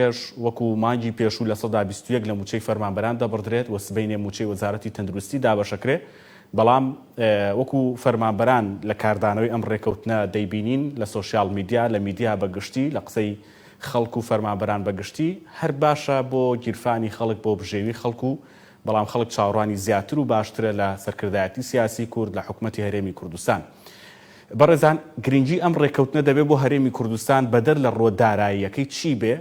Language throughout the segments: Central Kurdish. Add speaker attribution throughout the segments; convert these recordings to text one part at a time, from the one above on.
Speaker 1: وەکو مانگی پێشوو لە 121 لە موچەی فەرمانبەران دەبڕدرێت و سبەینێ موچەی وەزارەتی تەندروستی دابەشەکرێ، بەڵام وەکو فەرمانبەران لە کاردانەوەی ئەم ڕێکەوتنە دەیبینین لە سۆشیال میدیا، لە میدیا بەگشتی، لە قسەی خەڵک و فەرمانبەران بەگشتی هەر باشە بۆ گیرفانی خەڵک، بۆ بژێوی خەڵکو، بەڵام خەڵک چاوەڕوانی زیاتر و باشترە لە سەرکردایەتی سیاسی کورد لە حکوومەتی هەرێمی کوردستان. بەڕێزان، گرنگی ئەم ڕێکەوتنە دەبێت بۆ هەرێمی کوردستان بەدەر لە ڕۆداراییەکەی چی بێ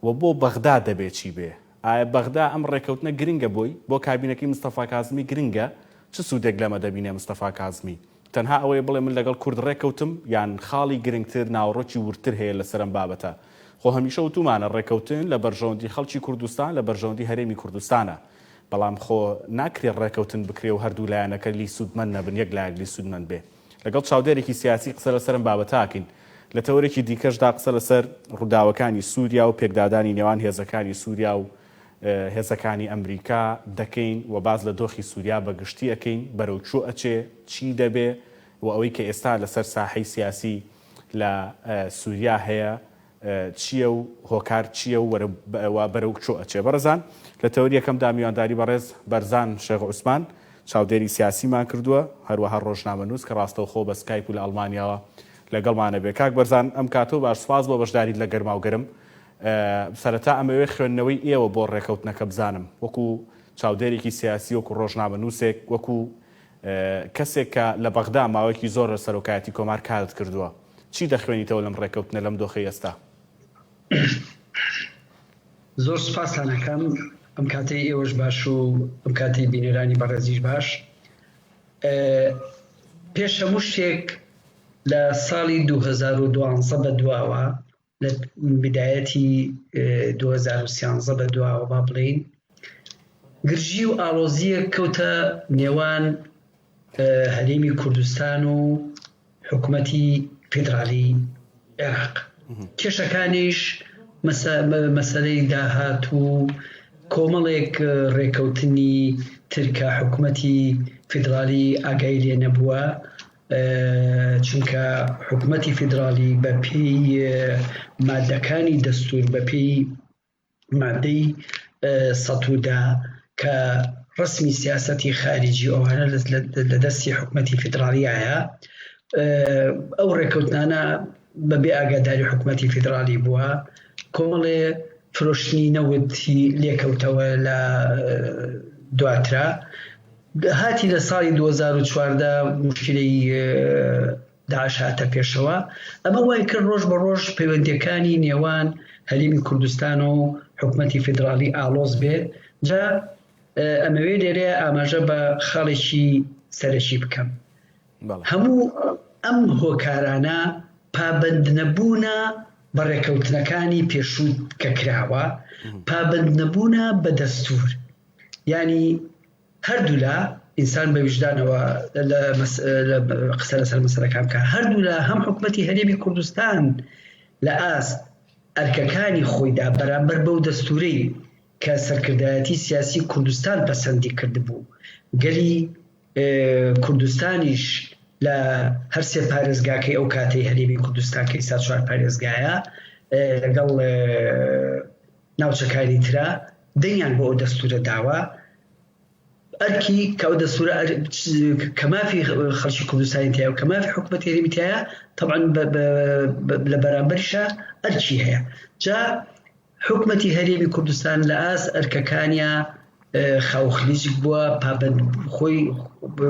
Speaker 1: و بۆ بەغدا دەبێت چی بێ؟ ئایا بەغدا ئەم ڕێکەوتنە گرنگە بۆ کابینەکەی مستەفا کازمی گرنگە؟ چ سوودێک لەمە دەبینێ مستەفا کازمی؟ تەنها ئەوەیە بڵێ من لەگەڵ کورد ڕێکەوتم یان خاڵی گرنگتر ناوەڕۆکی ورتر هەیە لەسەرم بابەتە؟ خۆ هەمیشە وتومانە ڕێکەوتن لە بەرژەوەندی خەڵکی کوردستان، لە بەرژەوەندی هەرێمی کوردستانە، بەڵام خۆ ناکرێت ڕێکەوتن بکرێ و هەردوو لایەنەکە لی سوودمەند نەبن، یەک لایەک لی سوودمەند بێ. لەگەڵ چاودێرێکی سیاسی قسە لەسەرم بابەتاکەین. لە تەورێکی دیکەشدا قسە لەسەر ڕووداوەکانی سووریا و پێکدادانی نێوان هێزەکانی سووریا و هێزەکانی ئەمریکا دەکەین و باز لە دۆخی سووریا بەگشتی ئەەکەین، بەرەو چۆ ئەچێ، چی دەبێ و ئەوەی کە ئێستا لەسەر ساحەی سیاسی لە سووریا هەیە چییە و هۆکار چییە و بەرەو چۆ ئەچێ. بەڕێزان، لە تەوری یەکەمدا میوانداری بەڕێز بەرزان شێخ عوسمان چاودێری سیاسیمان کردووە، هەروەها ڕۆژنامەنووس کە ڕاستەوخۆ بە سکایپ و لە ئەڵمانیاوە لەگەڵمانە بێ. کاک بەرزان، ئەم کاتۆ باش سپاس بۆ بەشداریت لە گەرما و گەرم. سەرەتا ئەمەوێ خوێندنەوەی ئێوە بۆ ڕێکەوتنەکە بزانم، وەکو چاودێرێکی سیاسی، وەکو ڕۆژنامەنووسێک، وەکو کەسێک کە لە بەغدا ماوەیەکی زۆر لە سەرۆکایەتی کۆمار کارت کردووە، چی دەخوێنیتەوە لەم ڕێکەوتنە لەم دۆخەی ئێستا؟
Speaker 2: زۆر سوپاسانەکەم، ئەم کاتەی ئێوەش باش و ئەم کاتەی بینێرانی بەڕێزیش باش. پێش هەموو شتێک لە ساڵی 2012 بەدواوە، لە بدایەتی 2013 بەدواوە با بڵین، گرژی و ئاڵۆزیە کەوتە نێوان هەرێمی کوردستان و حکوومەتی فیدرالی عێراق. کێشەکانیش مەسەلەی داهات و کۆمەڵێک ڕێکەوتنی ترکە حکوومەتی فیدرالی ئاگای لێ نەبووە، چونکە حکوومەتی فیدرالی بە پێی مادەکانی دەستور، بە پێی مادەی 110 کە ڕسمی سیاسەتی خارجی ئەوانە لە دەستی حکوومەتی فیدرالیایە، ئەو ڕێکەوتنانە بەبێ ئاگاداری حکوومەتی فیدرالی بووە. کۆمەڵێ فرۆشتنی نەوتی لێکەوتەوە لە دواترا. هاتی لە ساڵی 2014 مشکلەی داعش هاتە پێشەوە. ئەمە وای کرد ڕۆژ بە ڕۆژ پەیوەندیەکانی نێوان هەرێمی کوردستان و حکوومەتی فیدرالی ئاڵۆز بێت. جا ئەمەوێ لێرەیە ئاماژە بە خاڵێکی سەرەکی بکەم. هەموو ئەم هۆکارانە پابند نەبوونە بە ڕێکەوتنەکانی پێشوو کە کراوە، پابند نەبوونە بە دەستور. یعنی هەردوو لە ئینسان بە وجدانەوە قسە لەسەر مەسەلەکان بکە، هەردوو لە هەم حکوومەتی هەرێمی کوردستان لە ئاست ئەرکەکانی خۆیدا بەرامبەر بەو دەستورەی کە سەرکردایەتی سیاسی کوردستان پەسەندی کردبوو، گەلی کوردستانیش لە هەر سێ پارێزگاکەی ئەو کاتەی هەرێمی کوردستان کە ئێستا 4 پارێزگایە لەگەڵ ناوچەکانی ترا دەنگیان بۆ ئەو دەستورە داوە. ئەرکی کە ئەو دەستورە کە مافی خەڵکی کوردستانی تایە و کە مافی حکوومەتی هەرێمی تایە، طبعا لە بەرامبەریشە ئەرکی هەیە. جا حکوومەتی هەرێمی کوردستان لە ئاست ئەرکەکانیە خاوخلیجک بووە، پابند خۆی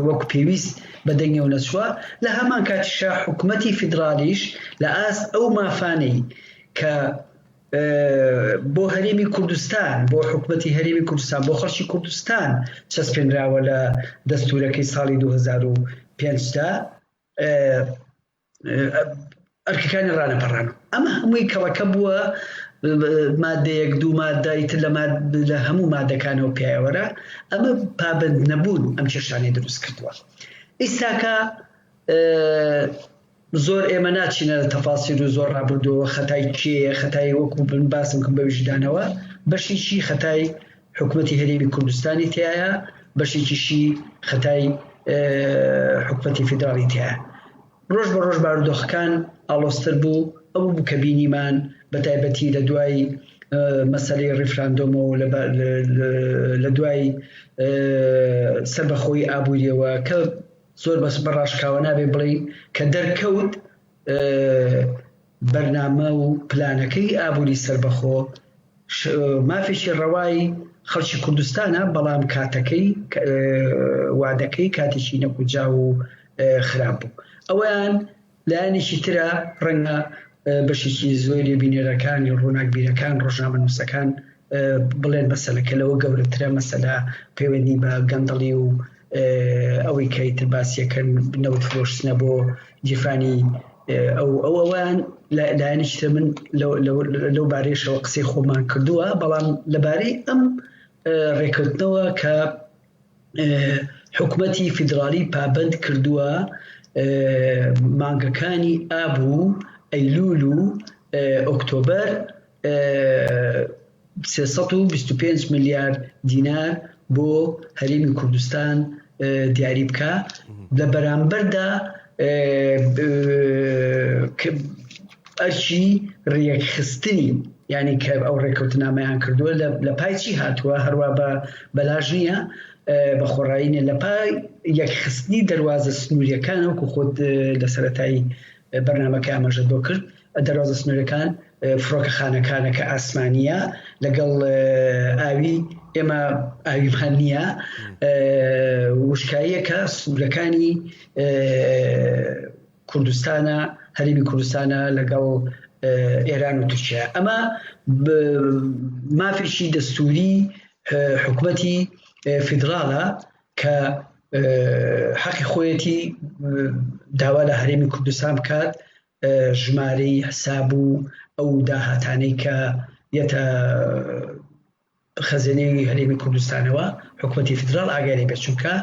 Speaker 2: وەکو پێویست بەدەنگەوە نەچووە. لە هەمان کاتیشە حکوومەتی فیدرالیش لە ئاست ئەو مافانەی کە بۆ هەرێمی کوردستان، بۆ حکوومەتی هەرێمی کوردستان، بۆ خەڵکی کوردستان چەسپێنراوە لە دەستورەکەی ساڵی 2005دا، ئەرکەکانی ڕانەپەڕانەوە. ئەمە هەمووی کەڵەکە بووە مادەیەک دوو مادەیتر لە هەموو مادەکانەوە پیاوەرە. ئەمە پابند نەبوون ئەم کێشانەی دروست کردووە. ئێستاکە زۆر ئێمە ناچینە تەفاسیر و زۆر ڕابردووە خەتای کێیە، خەتای وەکو باسم کەم بە وجدانەوە، بەشێکی خەتای حکوومەتی هەرێمی کوردستانی تایە، بەشێکیشی خەتای حکوومەتی فیدرالی تایە. ڕۆژ بە ڕۆژ بارودۆخەکان ئاڵۆزتر بوو. ئەو بوو کە بینیمان بە تایبەتی لە دوای مەسەلەی ڕیفراندۆمە و لە دوای سەربەخۆی ئابوووریەوە کە زۆر بەس بەڕاشکاوە نابێ بڵێ کە دەرکەوت بەرنامە و پلانەکەی ئابووری سەربەخۆ مافێکی ڕەوای خەڵکی کوردستانە، بەڵام کاتەکەی وادەکەی کاتێکی نەکوجا و خراپ بوو. ئەویان لایەنێکی ترە ڕەنگە بەشێکی زۆری بینێرەکانی ڕووناکبیرەکان ڕۆژنامەنووسەکان بڵێن مەسەلەکە لەوە گەورەترە، مەسەلا پەیوەندی بە گەندەڵی و ئەوەی کەیتر باسیەکەن نەوت فرۆشتنە بۆ جیفانی ئەوان لایەنێکی من لەو بارەیەشەوە قسەی خۆمان کردووە، بەڵام لەبارەی ئەم ڕێکەوتنەوە کە حکوومەتی فیدرالی پابند کردووە مانگەکانی ئابوو ئەیلول و ئۆکتۆبەر 325 ملیار دینار بۆ هەرێمی کوردستان دیاری بکە، لە بەرامبەردا ئەرچی ڕێکخستنی یعنی کە ئەو ڕێکەوتنامەیان کردووە لە پایچی هاتووە، هەروە بەلاژ نییە بە خۆڕایینە لە پای یەکخستنی دەواازە سنووریەکان، وەکو خۆت لە سەرەتایی بەرنامەکە ئاماژە بۆ کرد. دەواازە سنووریەکان فڕۆکەخانەکانەکە ئاسمانیە لەگەڵ ئاوی ئێمە ئاویمان نییە، وشکاییەکە سنوورەکانی کوردستانە، هەرێمی کوردستانە لەگەڵ ئێران و تورکیا. ئەمە مافێکی دەستوری حکوومەتی فیدراڵە کە حەقی خۆیەتی داوا لە هەرێمی کوردستان بکات، ژمارەی حساب و ئەو داهاتانەی کە یەتە خەزانەی هەرێمی کوردستانەوە حکوومەتی فیدراڵ ئاگاری بێت، چونکە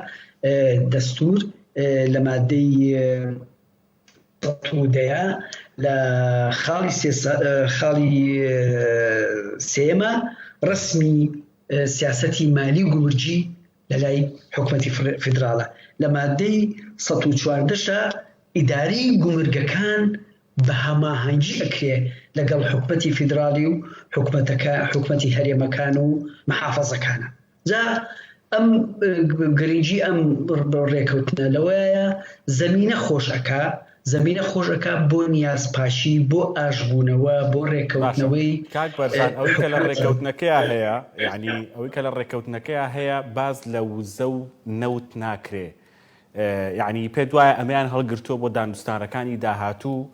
Speaker 2: دەستور لە مادەی دەیە لە خاڵی سێمە ڕسمی سیاسەتی مالی گورجی لە لای حکوومەتی فیدراڵە، لە مادەی 114 ئیداری گومرگەکان بە هەماهەنگی ئەکرێ لەگەڵ حکوومەتی فیدراڵی و حکوومەتی هەرێمەکان و مەحافەزەکانە. جا ئەم گرنگی ئەم ڕێکەوتنە لەوەیە زەمینە خۆشەکە بۆ نیازپاشی، بۆ ئاشبوونەوە، بۆ ڕێکەوتنەوەی
Speaker 1: ئەوەی کە لە ڕێکەوتنەکەیە هەیە، یعنی ئەوەی کە لە ڕێکەوتنەکەیە هەیە باز لە وزە و نەوت ناکرێ، یعنی پێ دوایە ئەمیان هەڵگرتووە بۆ دانوستانەکانی داهاتوو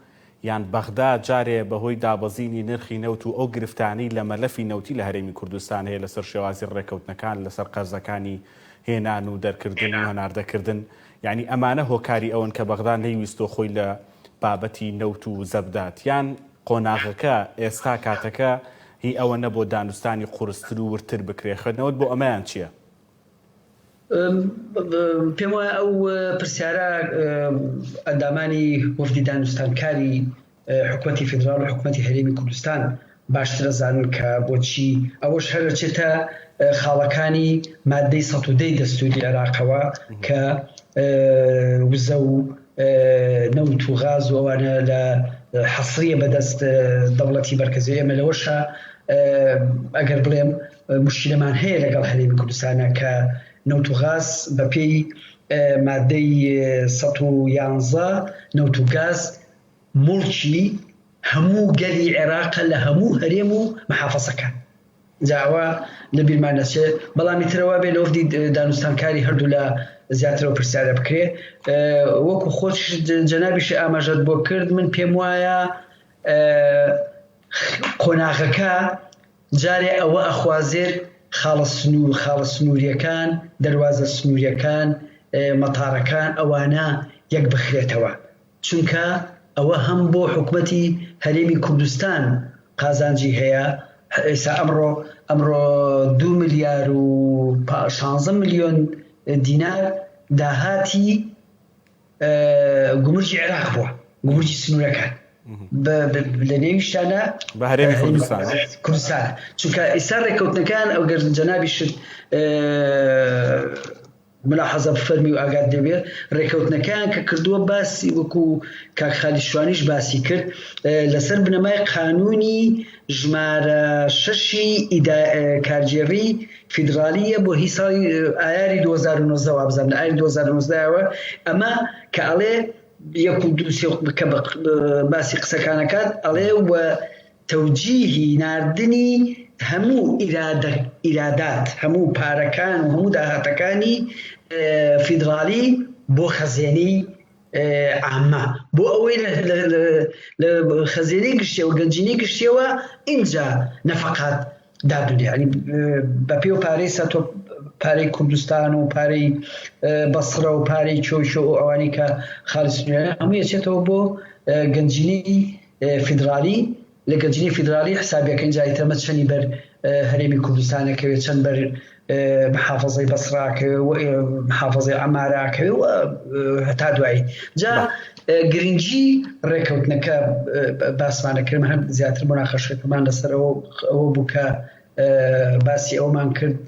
Speaker 1: یان بەغدا جارێ بەهۆی دابەزینی نرخی نەوت و ئەو گرفتانەی لە مەلەفی نەوتی لە هەرێمی کوردستان هەیە لەسەر شێوازی ڕێکەوتنەکان لەسەر قەرزەکانی هێنان و دەرکردن و هەناردەکردن، یعنی ئەمانە هۆکاری ئەوەن کە بەغدا نەیویستۆ خۆی لە بابەتی نەوت و زەبدات، یان قۆناغەکە ئێستا کاتەکە هی ئەوە نەبۆ دانوستانی قورستر و ورتر بکرێ، خوێندنەوەت بۆ ئەمەیان چییە؟
Speaker 2: پێم وایە ئەو پرسیارە ئەندامانی وەفدی دانوستانکاری حکوومەتی فیدراڵ و حکوومەتی هەرێمی کوردستان باشترە زانن کە بۆچی ئەوەش هەر چێتە خاڵەکانی مادەی 110 دەستوری عێراقەوە کە وزە و نەوت و غاز و ئەوانە لە حەسریە بەدەست دەوڵەتی مەرکەزی ئێمە. لەوەشە ئەگەر بڵێم مشکلەمان هەیە لەگەڵ هەرێمی کوردستانە کە نەوت و غاز بە پێی مادەی 111 نەوت و گاز مڵکی هەموو گەلی عێراقە لە هەموو هەرێم و مەحافەزەکان. جاوە لە بیرمان نەچێت، بەڵامی ترەوە بێ لە وەفدی دانوستانکاری هەردوو لە زیاترەوە پرسیارە بکرێ. وەکو خۆش جەنابیشی ئاماژەت بۆ کرد، من پێم وایە قۆناغەکە جارێ ئەوە ئەخوازێت خاڵە سنووریەکان، دەواازە سنووریەکان، مەتارەکان ئەوانە یەک بخرێتەوە، چونکە ئەوە هەم بۆ حکوومەتی هەرێمی کوردستان قازانجی هەیە. ئێستا ئەمڕۆ 2 ملیار و 16 ملیۆن دینار داهاتی گومرجی عێراق بووە، گومرجی سنوورەکان لە نێویشتانە
Speaker 1: بە هەرێمی کوردستان،
Speaker 2: چونکە ئێستا ڕێکەوتنەکان ئەوگەر جەنابی شت ملاحظە بفەرمی و ئاگات دەبێت ڕێکەوتنەکان کە کردووە باسی وەکو کاک خالی شوانیش باسی کرد لەسەر بنەمای قانونی ژمارە 6 کارگێڕی فیدرالیە بۆ هی ساڵی ئایاری 2019 وابزانم لە ئایاری 2019ەوە ئەمە کە ئەڵێ یەک و دووسێ کە باسی قسەکانەکات ئەڵێ وە تەوجیهی ناردنی هەموو ئیرادات هەموو پارەکان و هەموو داهاتەکانی فیدرالی بۆ خەزێنەی عامە بۆ ئەوەی لە خەزێنەی گشتیەوە گەنجینەی گشتیەوە ئینجا نەفەقات دابنێ ینی بە پێ و پارەی سەتۆ پارەی کوردستان و پارەی بەسڕە و پارەی چۆشە و ئەوانی کە خالیسنیانە هەموو یەچێتەوە بۆ گەنجینەی فیدرالی لە گەنجینەی فیدرالی حسابیەکەی جایتەمە چەندی بەر هەرێمی کوردستانەکەوێت چەند بەر محافظەی بەسڕاکەوێ محافظەی عەماراکەوێ و هەتا دوایی جا گرنگی ڕێکەوتنەکە باسمانەکردم هەم زیاتر موناقەشەکەمان لەسەرەوە ئەوە بوو کە باسی ئەومان کرد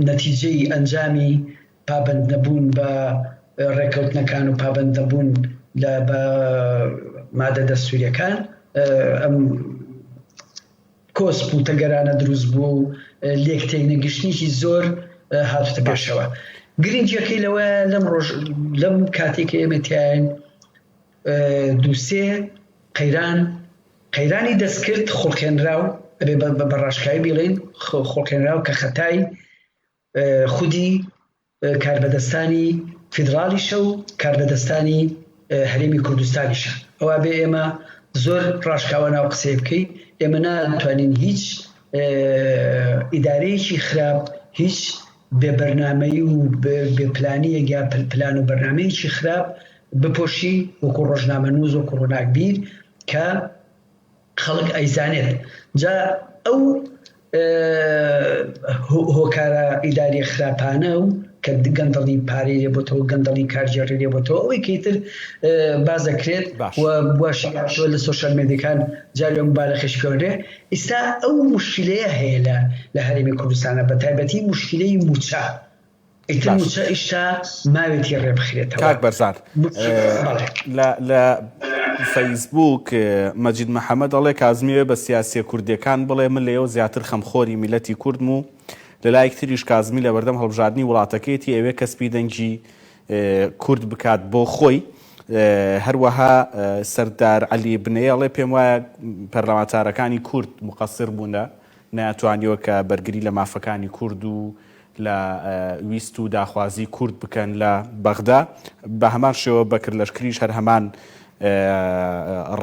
Speaker 2: نەتیجەی ئەنجامی پابەند نەبوون بە ڕێکەوتنەکان و پابەند نەبوون لە بە مادە دەستوریەکان ئەم کۆسپ و تەگەرانە دروست بوو و لێکتێک نەگەشتنیی زۆر هاتوتە پێشەوە گرنگیەکەی لەوە لەم کاتێککە ئێمە تیایەن دووسێ قەیرانی دەستکرد خۆڵکێنراو ئەبێ بەڕاشکایی بڵێن خۆڵکێنراو کە خەتای خودی کاربەدەستانی فیدرالیشە و کاربەدەستانی هەرێمی کوردستانیشە ئەوە بێ ئێمە زۆر ڕاشکاوە ناو قسەی بکەی ئێمە ناتوانین هیچ ئیدارەیەکی خراپ هیچ بێبەرنامەی و بێپلانیەک یا پلان و بەرنامەیەکی خراپ بپۆشی وەکو ڕۆژنامە نووس وەکو ڕووناکبیر کە خەڵک ئەیزانێت جا ئەو هۆکارە ئیداری خراپانە و کە گەندەڵی پارەی لێ بۆتەوە گەندەڵی کارگێڕی لێ بۆتەوە ئەوەی کەیتر باز دەکرێت و باشەوە لە سۆشیال میدیاکان جاری مبالغەش پێوەرێ ئێستا ئەو مشکلەیە هەیە لە هەرێمی کوردستانە بە تایبەتی مشکلەی موچە ئیتر موچە ئیشتا ماوێتی ڕێبخرێتەوە
Speaker 1: کاک بەرزان لە فەیسبوک مەجید محەممەد ئەڵێ کازمیوێ بە سیاسی کوردیەکان بڵێ من لێەوە زیاتر خەمخۆری میلەتی کوردم و لەلایەک تریش کازمی لە بەردەم هەڵبژاردننی وڵاتەکەیەتی ئەوێ کەسپی دەنگی کورد بکات بۆ خۆی هەروەها سەردار عەلی بنێڵێ پێم وایە پەرلەمانتارەکانی کورد مقەسر بوونە ناتوانیوە کە بەرگری لە مافەکانی کورد و لە ویست و داخوازی کورد بکەن لە بەغدا بە هەمان شێوە بەکرد لەشکریش هەر هەمان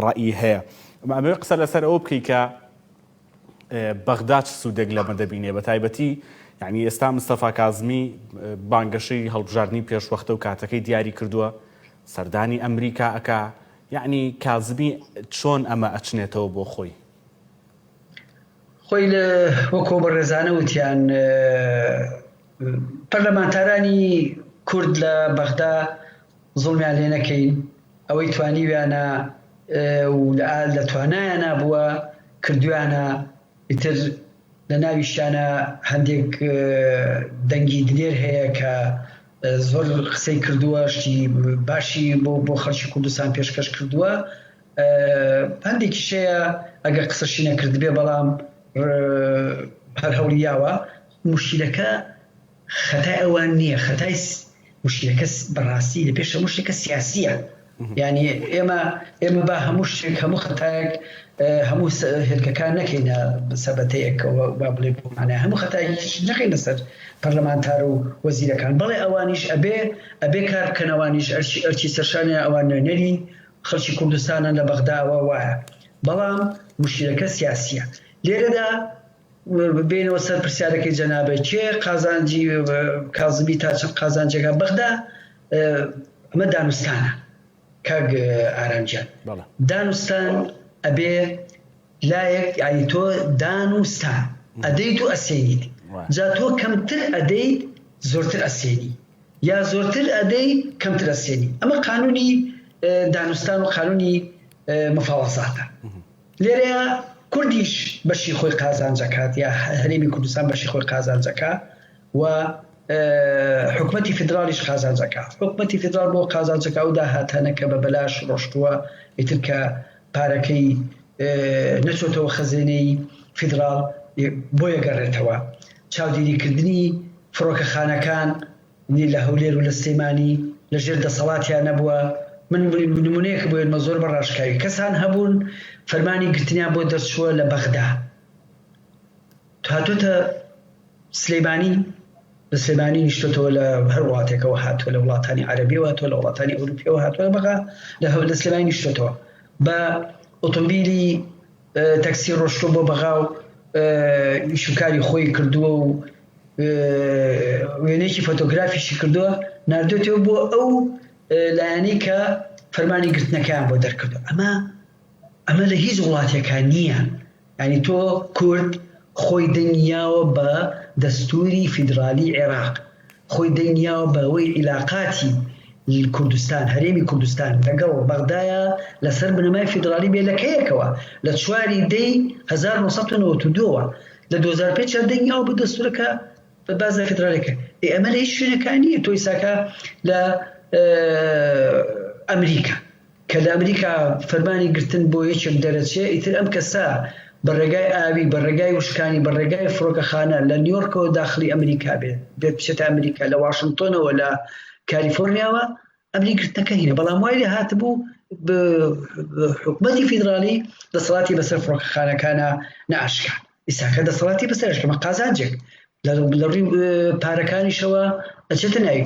Speaker 1: ڕەئی هەیە ئەمە قسە لەسەر ئەوە بکەی کە بەغدا چ سوودێک لەمە دەبینێ بە تایبەتی یعنی ئێستا مستەفا کازمی بانگەشەی هەڵبژاردننی پێشوەختە و کاتەکەی دیاری کردووە سەردانی ئەمریکا ئەکا یعنی کازمی چۆن ئەمە ئەچنێتەوە بۆ خۆی
Speaker 2: لە وەکۆ بەڕێزانە وتیان پەرلەمانتارانی کورد لە بەغدا زوڵمیان لێ نەکەین ئەوەی توانیویانە و لە توانایانە بووە کردویانە ئیتر لە ناویشانە هەندێک دەنگی دلێر هەیە کە زۆر قسەی کردووە شتی باشی بۆ خەڵکی کوردستان پێشکەش کردووە هەندێکی شەیە ئەگەر قسەشی نەکرد بێ بەڵام هەر هەولیاوە مشکلەکە خەتای ئەوان نییە خەتای مشکلەکە بەڕاستی لە پێشە مشکلەکە سیاسیە یعنی ئێمە با هەموو شتێک هەموو خەتایەک هەموو هێرکەکان نەکەینە سەبەتەیەکەوە با بڵێ بۆمانە هەموو خەتایەکی نەکەین لەسەر پەرلەمانتار و وەزیرەکان بەڵێ ئەوانیش ئەبێ کار بکەنەوانیش ئەرچی سەرشانیان ئەوان نوێنەری خەڵکی کوردستانە لە بەغداوە وایە بەڵام مشکلەکە سیاسیە لێرەدا ببینەوە سەر پرسیارەکەی جەنابێت چێ قازانجی کازمی تا چەند قازانجێکە بەغدا ئەمە دانوستانە کاک ئارامجان دانوستان ئەبێ لایەک یعنی تۆ دانوستان ئەدەیت و ئەسێنیت جا تۆ کەمتر ئەدەیت زۆرتر ئەسێنی یا زۆرتر ئەدەی کەمتر ئەسێنی ئەمە قانونی دانوستان و قانونی مفاوەزاتە لێرەیە کوردیش بەشی خۆی قازانجەکات یا هەرێمی کوردستان بەشی خۆی قازانجەکە و حکومەتی فیدرالیش قازانجەکە حکومەتی فیدرال بۆ قازانجەکە ئەو داهاتانە کە بە بەلاش ڕۆشتووە ئیتر کە پارەکەی نەچۆتەوە خەزێنەی فیدرال بۆ یەگەڕێتەوە چاودێریکردنی فڕۆکەخانەکان لە هەولێر و لە سلێمانی لەژێر دەسەڵاتیان نەبووە من نمونەیەک بۆێنمە زۆر بەڕاشکاوی کەسان هەبوون فەرمانی گرتنیان بۆ دەرچووە لە بەغدا هاتوۆتە سلێمانی لە سلێمانی نیشتۆتەوە لە هەر وڵاتێکەوە هاتووە لە وڵاتانی عەرەبیەوە هاتووە لە وڵاتانی ئەوروپیەوە هاتووە بەغا لە سلێمانی نیشتۆتەوە بە ئۆتۆمبیلی تەکسی ڕۆشتۆ بۆ بەغا و شوکاری خۆی کردووە و وێنێکی فۆتۆگرافیشی کردووە ناردوێتەوە بۆ ئەو لایەنەی کە فەرمانی گرتنەکەیان بۆ دەرکردو ئەمە لە هیچ وڵاتێکان نییە ینی تۆ کورد خۆی دەنگیاوە بە دەستوری فیدرالی عێراق خۆی دەنگیاوە بە ئەوەی عیلاقاتی کوردستان هەرێمی کوردستان لەگەڵ بەغدایە لەسەر بنەمای فیدرالی بێلەکەیەکەوە لە 4 دەی 1992ەوە لە 2005 دەنگیاوە بە دەستورەکە بە بازە فیدرالیەکە ئەمە لە هیچ شوێنەکان نییە تۆی ساکە لە ئەمریکا کە لە ئەمریکا فەرمانی گرتن بۆ یەکێک دەرەچێ ئیتر ئەم کەسا بەڕێگای ئاوی بەڕێگای وشکانی بەڕێگای فڕۆکەخانە لە نیویۆرکەوە داخلی ئەمریکا بێت بچێتە ئەمریکا لە واشنگتۆنەوە لە کالیفۆرنیاوە ئەمری گرتنەکە هینە بەڵام وای لێ هاتبوو حکومەتی فیدرالی دەسەڵاتی بەسەر فڕۆکەخانەکانە نەئاشکرا ئیساکە دەسەڵاتی بەسەرشکەمە قازانجێک لە ڕووی پارەکانیشەوە ئەچێتە ناوی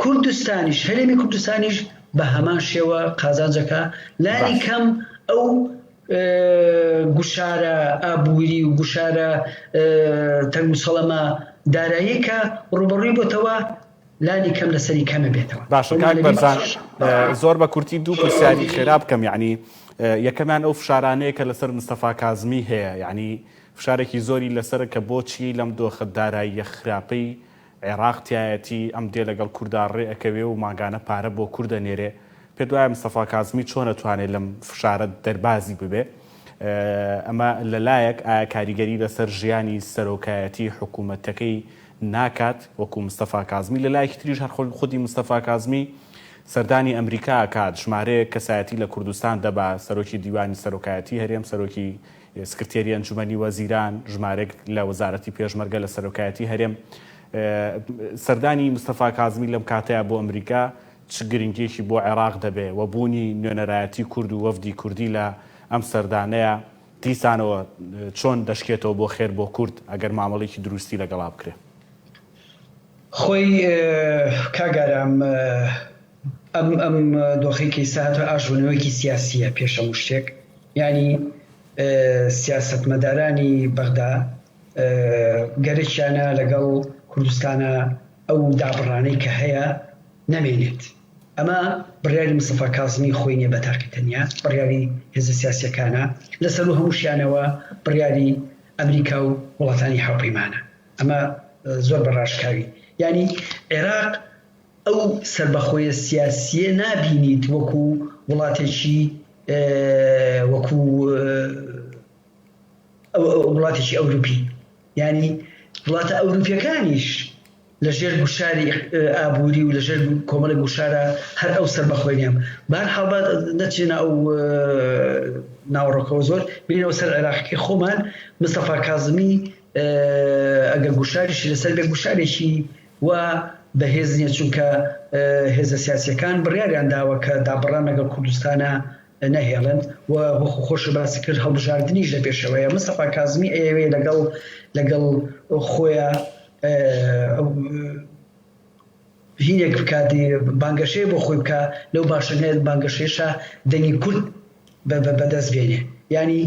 Speaker 2: کوردستانیش هەرێمی کوردستانیش بە هەمان شێوە قازانجەکە لانی کەم ئەو گوشارە ئابووری و گوشارە تەنگوسەڵەمە داراییکە ڕوبەڕووی بۆتەوە لانی کەم لەسەری کەمە بێتەوە
Speaker 1: باشە کاک بەرزان زۆر بە کورتی دوو پرسیاری خێرا بکەم یعنی یەکەمان ئەو فشارانەیە کە لەسەر مستەفا کازمی هەیە یعنی فشارێکی زۆری لەسەر کە بۆچی لەم دۆخە داراییە خراپەی عێراق تایەتی ئەم دێ لەگەڵ کوردان ڕێ ئەکەوێ و ماگانە پارە بۆ کوردە نێرێ پێ دوایە مستەفا کازمی چۆن نەتوانێت لەم فشارە دەربازی ببێ ئەمە لەلایەک ئایا کاریگەری لەسەر ژیانی سەرۆکایەتی حکوومەتەکەی ناکات وەکو مستەفا کازمی لەلایەکی تریش هەر خودی مستەفا کازمی سەردانی ئەمریکا کات ژمارەیە کەسایەتی لە کوردستان دەبا سەرۆکی دیوانی سەرۆکایەتی هەرێم سەرۆکی سکرتێری ئەنجومەنی وەزیران ژمارەیەک لە وەزارەتی پێشمەرگە لە سەرۆکایەتی هەرێم سەردانی مستەفا کازمی لەم کاتەیە بۆ ئەمریکا چ گرنگێکی بۆ عێراق دەبێ و بوونی نوێنەرایەتی کورد و وەفدی کوردی لە ئەم سەردانەیە دیسانەوە چۆن دەشکێتەوە بۆ خێر بۆ کورد ئەگەر مامەڵێکی دروستی لەگەڵا بکرێت
Speaker 2: خۆی کاگارام ئەم دۆخێکی ساهاتە ئاژوونەوەیکی سیاسیە پێشە شتێک ینی سیاسەتمەدارانی بەغدا گەرەکیانە لەگەڵ کوردستانە ئەو دابڕانەی کە هەیە نەمێنێت ئەمە بڕیاری مستەفا کازمی خۆی نیە بە تاقیتەنیا بڕیاری هێزە سیاسیەکانە لەسەر و هەمووشیانەوە بڕیاری ئەمریکا و وڵاتانی هاوپەیمانە ئەمە زۆر بەڕاشکاوی ینی عێراق ئەو سربەخۆیە سیاسیە نابینیت وەکو وڵاتێکی وڵاتێکی ئەوروپی ینی وڵاتە ئەوروپیەکانیش لە ژێر گوشاری ئابووری و لە ژێر کۆمەڵە گوشارە هەر ئەو سەربەخۆی نیەم بەرحاڵ نەچێنە ئەو ناوەڕۆکەوە زۆر بینەوە سەر عێراقی خۆمان مستەفا کازمی ئەگەر گوشاریشی لەسەر بێ گوشارێکی و بەهێز نییە چونکە هێزە سیاسیەکان بڕیاریان داوە کە دابڕان لەگەڵ کوردستانە نەهێڵن و وەخو خۆش باسی کرد هەڵبژاردنیش لە پێشەوەیە مستەفا کازمی ئەوێ لەگەڵ خۆیان هینێک بکاتی بانگەشەیە بۆ خۆی بکە لەو باشەنێت بانگەشێشە دەنگی کورد بەدەست بێنێ ینی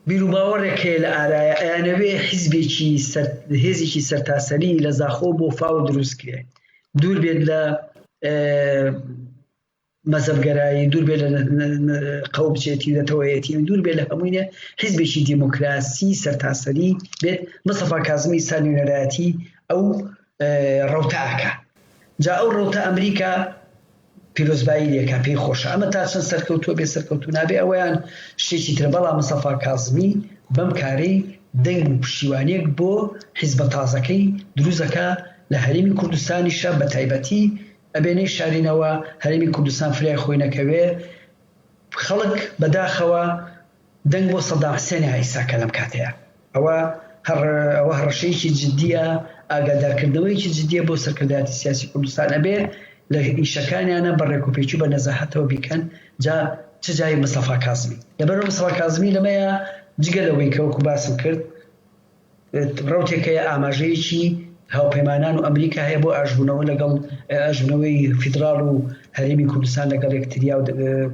Speaker 2: بیر و باوەڕێک هەیە لە ئارایە ئەیانەوێ حیزبێکی هێزێکی سەرتاسەری لە زاخۆ بۆ فاو دروست کرێ دوور بێت لە مەزەبگەرایی دوور بێت لە قەو بچێتی دەتەوەیەتی دوور بێت لە هەمووینە حیزبێکی دیموکراسی سەرتاسەری بێت مستەفا کازمی سانوێنەرایەتی ئەو ڕەوتەکە جا ئەو ڕەوتە ئەمریکا پیرۆزبایی لێکە پێی خۆشە ئەمە تا چەند سەرکەوتووە بێ سەرکەوتو نابێ ئەویان شتێکی ترە بەڵام مستەفا کازمی بەم کارەی دەنگ و پشتیوانیەک بۆ حیزبە تازەکەی دروستەکە لە هەرێمی کوردستانیشە بە تایبەتی ئەبێنەی شارینەوە هەرێمی کوردستان فرای خۆی نەکەوێ خەڵک بەداخەوە دەنگ بۆ سەدام حوسێنی عیساکە لەم کاتەیە ئەوە هەڕەشەیەکی جددیە ئاگادارکردنەوەیکی جددیە بۆ سەرکردایەتی سیاسی کوردستان ئەبێ لە ئیشەکانیانە بە ڕێکوپێکی بە نەزاهەتەوە بیکەن جا چ جای مستەفا کاظمی لەبەرەوە مستەفا کاظمی لەمەیە جگە لەوەی کە وەکو باسم کرد ڕوتێکەیە ئاماژەیەکی هاوپەیمانان و ئەمریکا هەیە بۆ ئاژبوونەوە لەگەڵ ئاژبوونەوەی فیدراڵ و هەرێمی کوردستان لەگەڵ یەکتریا و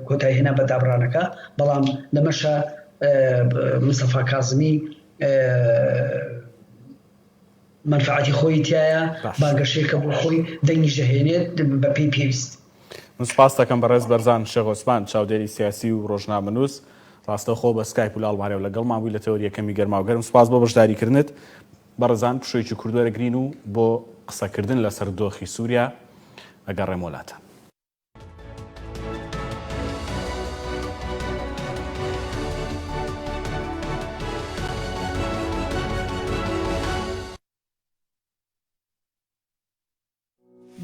Speaker 2: کۆتایهێنا بە دابڕانەکە بەڵام لەمەشە مستەفا کاظمی منفعەتی خۆی تایە بانگەشەیەکە بۆ خۆی دەنگی ژەهێنێت بە پێی پێویست.
Speaker 1: سپاس دەکەم بەڕێز بەرزان شێخ عوسمان چاودێری سیاسی و ڕۆژنامەنووس ڕاستەوخۆ بە سکایپ و لاڵمارێ و لەگەڵمان بووی لە تەوریەکەمی گەرماوگەرم سپاس بۆ بەشداریکردنت بەڕێزان پشوویەکی کوردوەرەگرین و بۆ قسەکردن لەسەر دۆخی سووریا ئەگەڕێم وڵاتە.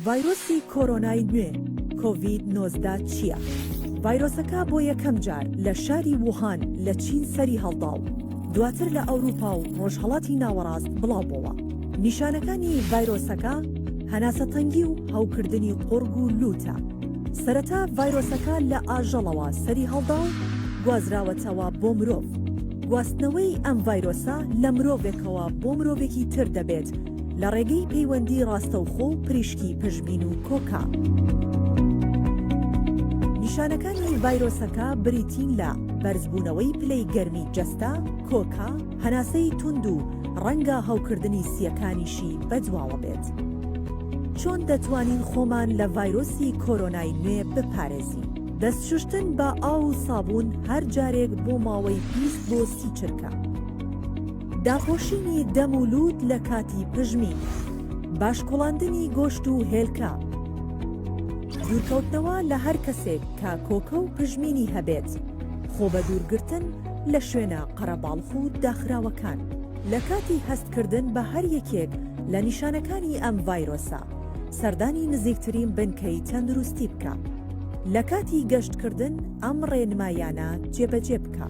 Speaker 3: ڤایرۆسی کۆرۆنای نوێ کۆڤید-19 چییە؟ ڤایرۆسەکە بۆ یەکەم جار لە شاری ووهان لە چین سەری هەڵدا و دواتر لە ئەوروپا و ڕۆژهەڵاتی ناوەڕاست بڵاوبەوە. نیشانەکانی ڤایرۆسەکە هەناسەتەنگی و هەوکردنی قورگ و لوتە. سەرەتا ڤایرۆسەکە لە ئاژەڵەوە سەری هەڵدا و گوازراوەتەوە بۆ مرۆڤ. گواستنەوەی ئەم ڤایرۆسە لە مرۆڤێکەوە بۆ مرۆڤێکی تر دەبێت لە ڕێگەی پەیوەندی ڕاستەوخۆ و پریشکی پژمین و کۆکا. نیشانەکانی ڤایرۆسەکە بریتین لە بەرزبوونەوەی پلەی گەرمی جەستە، کۆکا، هەناسەی توند و ڕەنگە هەوکردنی سیەکانیشی بەدواوە بێت. چۆن دەتوانین خۆمان لە ڤایرۆسی کۆرۆنای نوێ بپارێزین؟ دەستشوشتن بە ئاو و سابوون هەر جارێک بۆ ماوەی 20 بۆ 30 چرکە. داپۆشینی دەم و لووت لە کاتی پژمین، باشکۆڵاندنی گۆشت و هێلکە، دوورکەوتنەوە لە هەر کەسێک کە کۆکە و پژمینی هەبێت، خۆ بە دوورگرتن لە شوێنە قەرەباڵخ و داخراوەکان. لە کاتی هەستکردن بە هەر یەکێک لە نیشانەکانی ئەم ڤایرۆسە سەردانی نزیکترین بنکەی تەندروستی بکە. لە کاتی گەشتکردن ئەم ڕێنمایانە جێبەجێ بکە.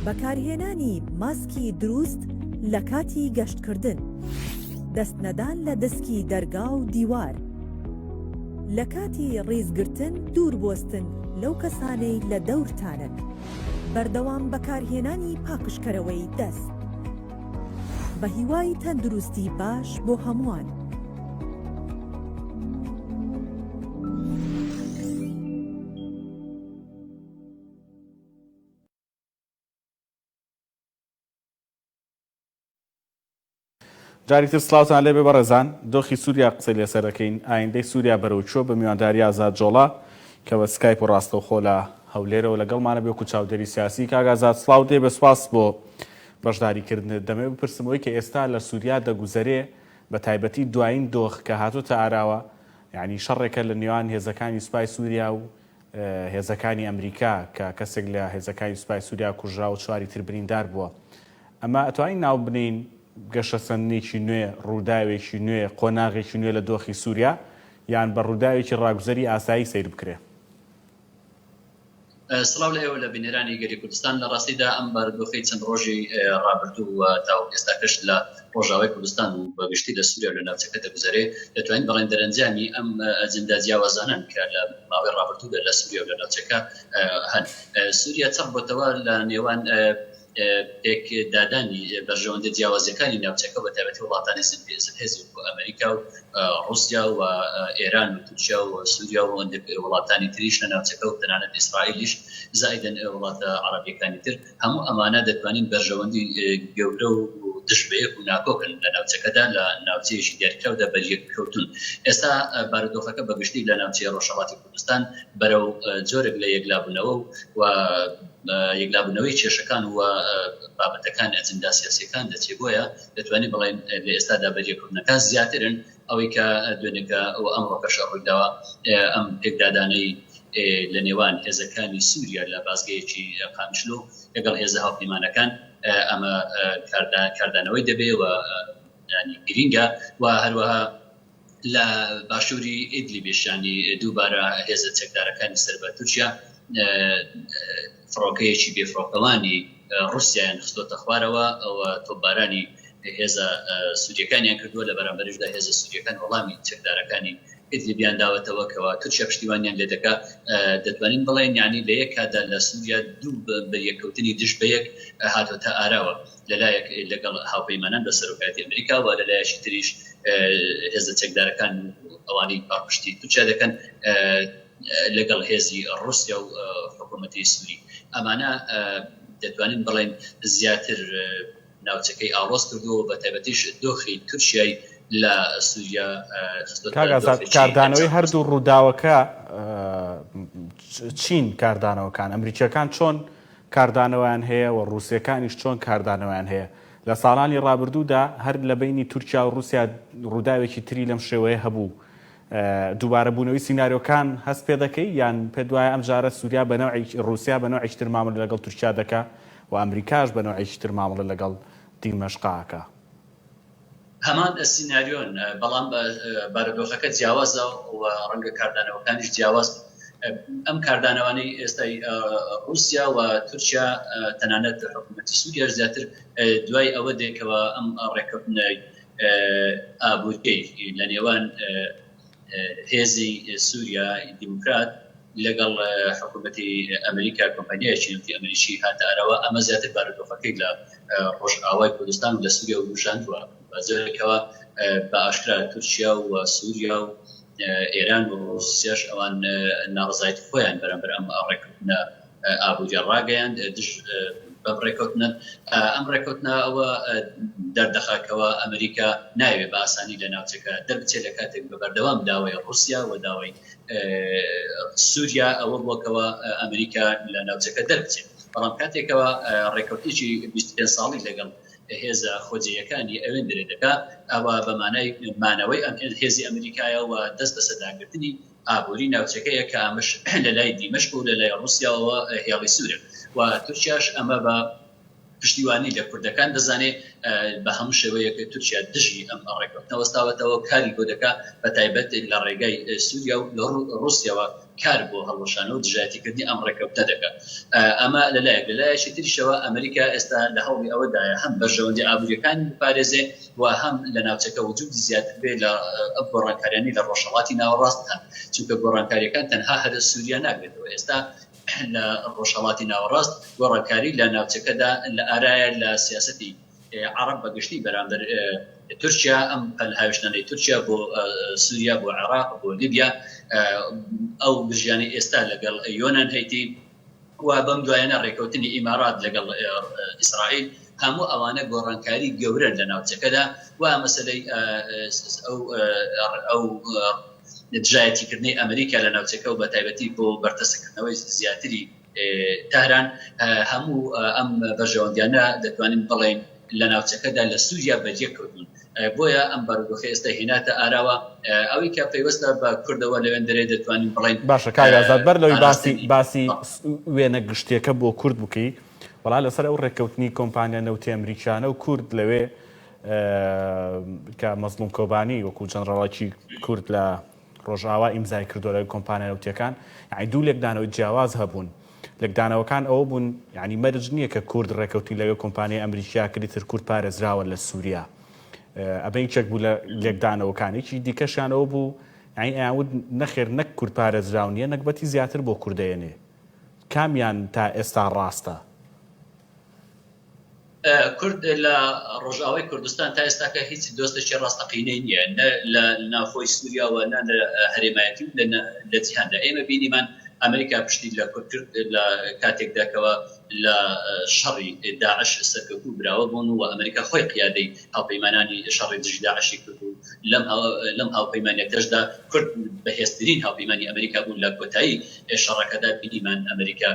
Speaker 3: بەکارهێنانی ماسکی دروست لە کاتی گەشتکردن، دەست نەدان لە دەسکی دەرگا و دیوار. لە کاتی ڕیزگرتن دوور بۆستن لەو کەسانەی لە دەورتانن. بەردەوام بەکارهێنانی پاکشکەرەوەی دەست. بە هیوای تەندروستی باش بۆ هەمووان.
Speaker 1: جاری تر سلااوتان لێ بێ بەڕێزان دۆخی سووریا قسەی لێسەر دەکەین ئایندەی سووریا بەرەوچۆ بە میوانداری ئازاد جۆڵا کە بە سکایپ و ڕاستەوخۆ لە هەولێرەوە لەگەڵمانە بێ و چاودێری سیاسی کاگازات سلااو دێ بە سواس بۆ بەشداریکردن دەمێ بپرسمەوەی کە ئێستا لە سووریا دەگوزەرێ بە تایبەتی دوایین دۆخ کە هاتوتە ئاراوە یعنی شەڕێکە لە نێوان هێزەکانی سوپای سووریا و هێزەکانی ئەمریکا کە کەسێک لە هێزەکانی سوپای سووریا کوژرا و چواری تر بریندار بووە. ئەمە ئەتوانین ناو بنین گەشەسەندێکی نوێ ڕووداوێکی نوێ قۆناغێکی نوێ لە دۆخی سووریا یان بە ڕووداوێکی ڕاگوزەری ئاسایی سیر بکرێ؟
Speaker 4: سڵاو لە ئێوە لە بینێرانی گەری کوردستان لە ڕاستیدا ئەم بارودۆخەی چەند ڕۆژی ڕابردوو تا ئێستا کەشت لە ڕۆژاوای کوردستان و بەگشتی لە سووریا و لە ناوچەکە دەگوزارێ دەتوانین بەڵێن دەرەنجامی ئەم ئەجەندا جیاوازانن کە لە ماوەی ڕابردوودا لە سووریا و لە ناوچەکە هەن. سووریا چەق بۆتەوە لە نێوان پێک دادانی بەرژەوەندە جیاوازەکانی ناوچەکە بە تایبەتی وڵاتانی هێزی ئەمریکا و رووسیا و ئێران و تورکیا و سووریا و وڵاتانی تریش لە ناوچەکە و تەنانەت ئیسرائیلیش زائیدەن وڵاتە عەرەبیەکانی تر هەموو ئەمانە دەتوانین بەرژەوەندی گەورە و دشبەیەک و ناکۆکن لە ناوچەکەدا لە ناوچەیەکی دیارکراودا بەریەککەوتون. ئێستا بارودۆخەکە بەگشتی لە ناوچەی ڕۆژهەڵاتی کوردستان بەرەو جۆرێک لە یەکلابوونەوە و یەکلابوونەوەی کێشەکان و بابەتەکان ئەجەندا سیاسیەکان دەچێت بۆیە دەتوانین بڵێن لە ئێستادا بەریەککردنەکان زیاترن ئەوەی کە دوێنێکە ئەمڕۆکەشە ڕوویداوە ئەم پێکدادانەی لە نێوان هێزەکانی سووریا لە بازگەیەکی قامشلو لەگەڵ هێزە هاوپەیمانەکان ئەمە کاردانەوەی دەبێ و گرینگە و هەروەها لە باشووری ئیدلی بێشانی دووبارە هێزە چەکدارەکانی سەر بە تورکیا فڕۆکەیەکی بێفڕۆکەوانی رووسیایان خستۆتە خوارەوە ئەوە تۆپبارانی هێزە سوودیەکانیان کردووە لە بەرامبەرشدا هێزە سوودیەکان وەڵامی چەکدارەکانی ئیدلیبیان داوەتەوە کەەوە تورکیا پشتیوانیان لێ دەکات دەتوانین بڵێن یعنی لە یەک کادا لە سووریا دوو بەریەکەوتنی دش بە یەک هاتۆتە ئاراوە لەلایەک لەگەڵ هاوپەیمانان بە سەرۆکاتی ئەمریکا و لەلایەکی تریش هێزە چەکدارەکان ئەوانەی پاپشتی تورکیا دەکەن لەگەڵ هێزی رووسیا و حکوومەتی سووری ئەمانە دەتوانین بڵێن زیاتر ناوچەکەی ئاڵۆز کردووە بە تایبەتیش دۆخی تورکیای لە سووریا
Speaker 1: کاردانەوەی هەردوو ڕووداوەکە چین کاردانەوەکان ئەمریکیەکان چۆن کاردانەوەیان هەیە و ڕووسیەکانیش چۆن کاردانەوەیان هەیە لە ساڵانی ڕابردوودا هەر لە بینی تورکیا و رووسیا ڕووداوێکی تری لەم شێوەیە هەبوو دووبارە بوونەوەی سیناریۆکان هەست پێ دەکەی یان پێ دوایە ئەم جارە سووریا رووسیا بە نوعێکی تر مامەڵە لەگەڵ تورکیا دەکا و ئەمریکاش بە نوعێکی تر مامەڵە لەگەڵ دیمەشقاکە
Speaker 4: هەمان سیناریۆن بەڵام بارودۆخەکە جیاوازە و ڕەنگە کاردانەوەکانیش جیاواز ئەم کاردانەوانەی ئێستای رووسیا و تورکیا تەنانەت حکوومەتی سووریاش زیاتر دوای ئەوە دێکەوە ئەم ڕێکەوتنەی ئابوورگەی لە نێوان هێزی سووریا دیموکرات لەگەڵ حکوومەتی ئەمریکا کۆمپانیایەکی نفتی ئەمریکی هاتە ئەرەوە ئەمە زیاتر بارودۆخەکەی لە ڕۆژئاوای کوردستان و لە سووریا و روژاندووە زۆرێکەوە بە ئاشکرا تورکیا و سووریا و ئێران و رووسیاش ئەوان ناڕزایەتی خۆیان بەرامبەر ئەم ڕێکەوتنە ئابووری ڕاگەیان بەم ڕێکەوتنە ئەم ڕێکەوتنە ئەوە دەردەخاکەوە ئەمریکا ناوێت بە ئاسانی لە ناوچەکە دەربچێت لە کاتێک بە بەردەوام داوای رووسیا و داوای سووریا ئەوە بووکەوە ئەمریکا لە ناوچەکە دەربچێت بەڵام کاتێکەوە ڕێکەوتێکی 25 ساڵی لەگەڵ هێزە خۆجیەکانی ئەوێن درێ دەکات ئەوە بەمانای مانەوەی ئەم هێزی ئەمریکایە و دەست بە سەداگرتنی ئابووری ناوچەکەیە کە ئەمەش لە لای دیمەشق و لە لای رووسیاەوە هێڵی سوورە و تورکیاش ئەمە بە پشتیوانی لە کوردەکان دەزانێت بە هەموو شێوەیەکە تورکیا دژی ئەم ڕێکەوتنەوە وەستاوەتەوە کاری بۆ دەکات بە تایبەت لە ڕێگای سووریا و لە رووسیاوە کار بۆ هەڵوەشانە و دژایەتیکردنی ئەم ڕێکەوتنە دەکات ئەمە لەلایەکی تریشەوە ئەمریکا ئێستا لە هەوڵی ئەوەدایە هەم بەرژەوەندی ئابووریەکان بپارێزێ و هەم لە ناوچەکە وجودی زیاتر بێ لە گۆڕانکاریانی لە ڕۆژهەڵاتی ناوەڕاست هەن چونکە گۆڕانکاریەکان تەنها هەر سووریا ناگرێتەوە ئێستا لە ڕۆژهەڵاتی ناوەڕاست گۆڕانکاری لە ناوچەکەدا لە ئارایە لە سیاسەتی عرب بەگشتی بەرامبەر تورکیا ئەم هاوشتنەی تورکیا بۆ سووریا بۆ عێراق بۆ لیبیا ئەو بژیانی ئێستا لەگەڵ یۆنان هەیتی و بەم دوایانە ڕێکەوتنی ئیمارات لەگەڵ ئیسرائیل هەموو ئەوانە گۆڕانکاری گەورە لە ناوچەکەدا و مەسەلەی ئەو دژایەتیکردنی ئەمریکا لە ناوچەکە و بە تایبەتی بۆ بەرتەسەکردنەوەی زیاتری تەهران هەموو ئەم بەرژەوەندیانە دەتوانین بڵێن لە ناوچەکەدا لە سووریا بەجێ کردوون بۆیە ئەم بارودۆخی ئێستا هێناتە ئاراوە ئەوەی کە پەیوەستە بە کوردەوە لەوێن دەرێ دەتوانین بڵێن
Speaker 1: باشە کاگازات بەر لەوەی باسی وێنە گشتیەکە بۆ کورد بکەی بەڵام لەسەر ئەو ڕێکەوتنی کۆمپانیا نەوتی ئەمریکانە و کورد لەوێ کە مەزلوم کۆبانی وەکو جەنەڕاڵێکی کورد لە ڕۆژئاوا ئیمزای کردووە لەوەی کۆمپانیا نەوتیەکان یعنی دوو لێکدانەوەی جیاواز هەبوون لەکدانەوەکان ئەوە بوون یعنی مەرج نییە کە کورد ڕێکەوتی لەوێ کۆمپانیای ئەمریکا کردیتر کورد پارێزراوە لە سووریا ئەبەی چەک بوو لە لێکدانەوەکانێکی دیکەشیانەوە بوو یعنی ئەیانوت نەخێر نەک کورد پارێزراو نیە نەکبەتی زیاتر بۆ کوردەیەنێ کامیان تا ئێستا ڕاستە
Speaker 4: کورد لە ڕۆژئاوای کوردستان تا ئێستاکە هیچ دۆستێکی ڕاستەقینەی نییە لە ناوخۆی سووریاوە نە لە هەرێمایەتی و لە جیهاندا ئێمە بینیمان ئەمریکا پشتی لە کورد کرد لە کاتێکداکەوە لە شەڕی داعش سەرکەوتوو براوە بوون و ئەمریکا خۆی قیادەی هاوپەیمانانی شەڕی دژی داعشی کرد و لەم هاوپەیمانیەکەشدا کورد بەهێزترین هاوپەیمانی ئەمریکا بوون لە کۆتایی شەڕەکەدا بینیمان ئەمریکا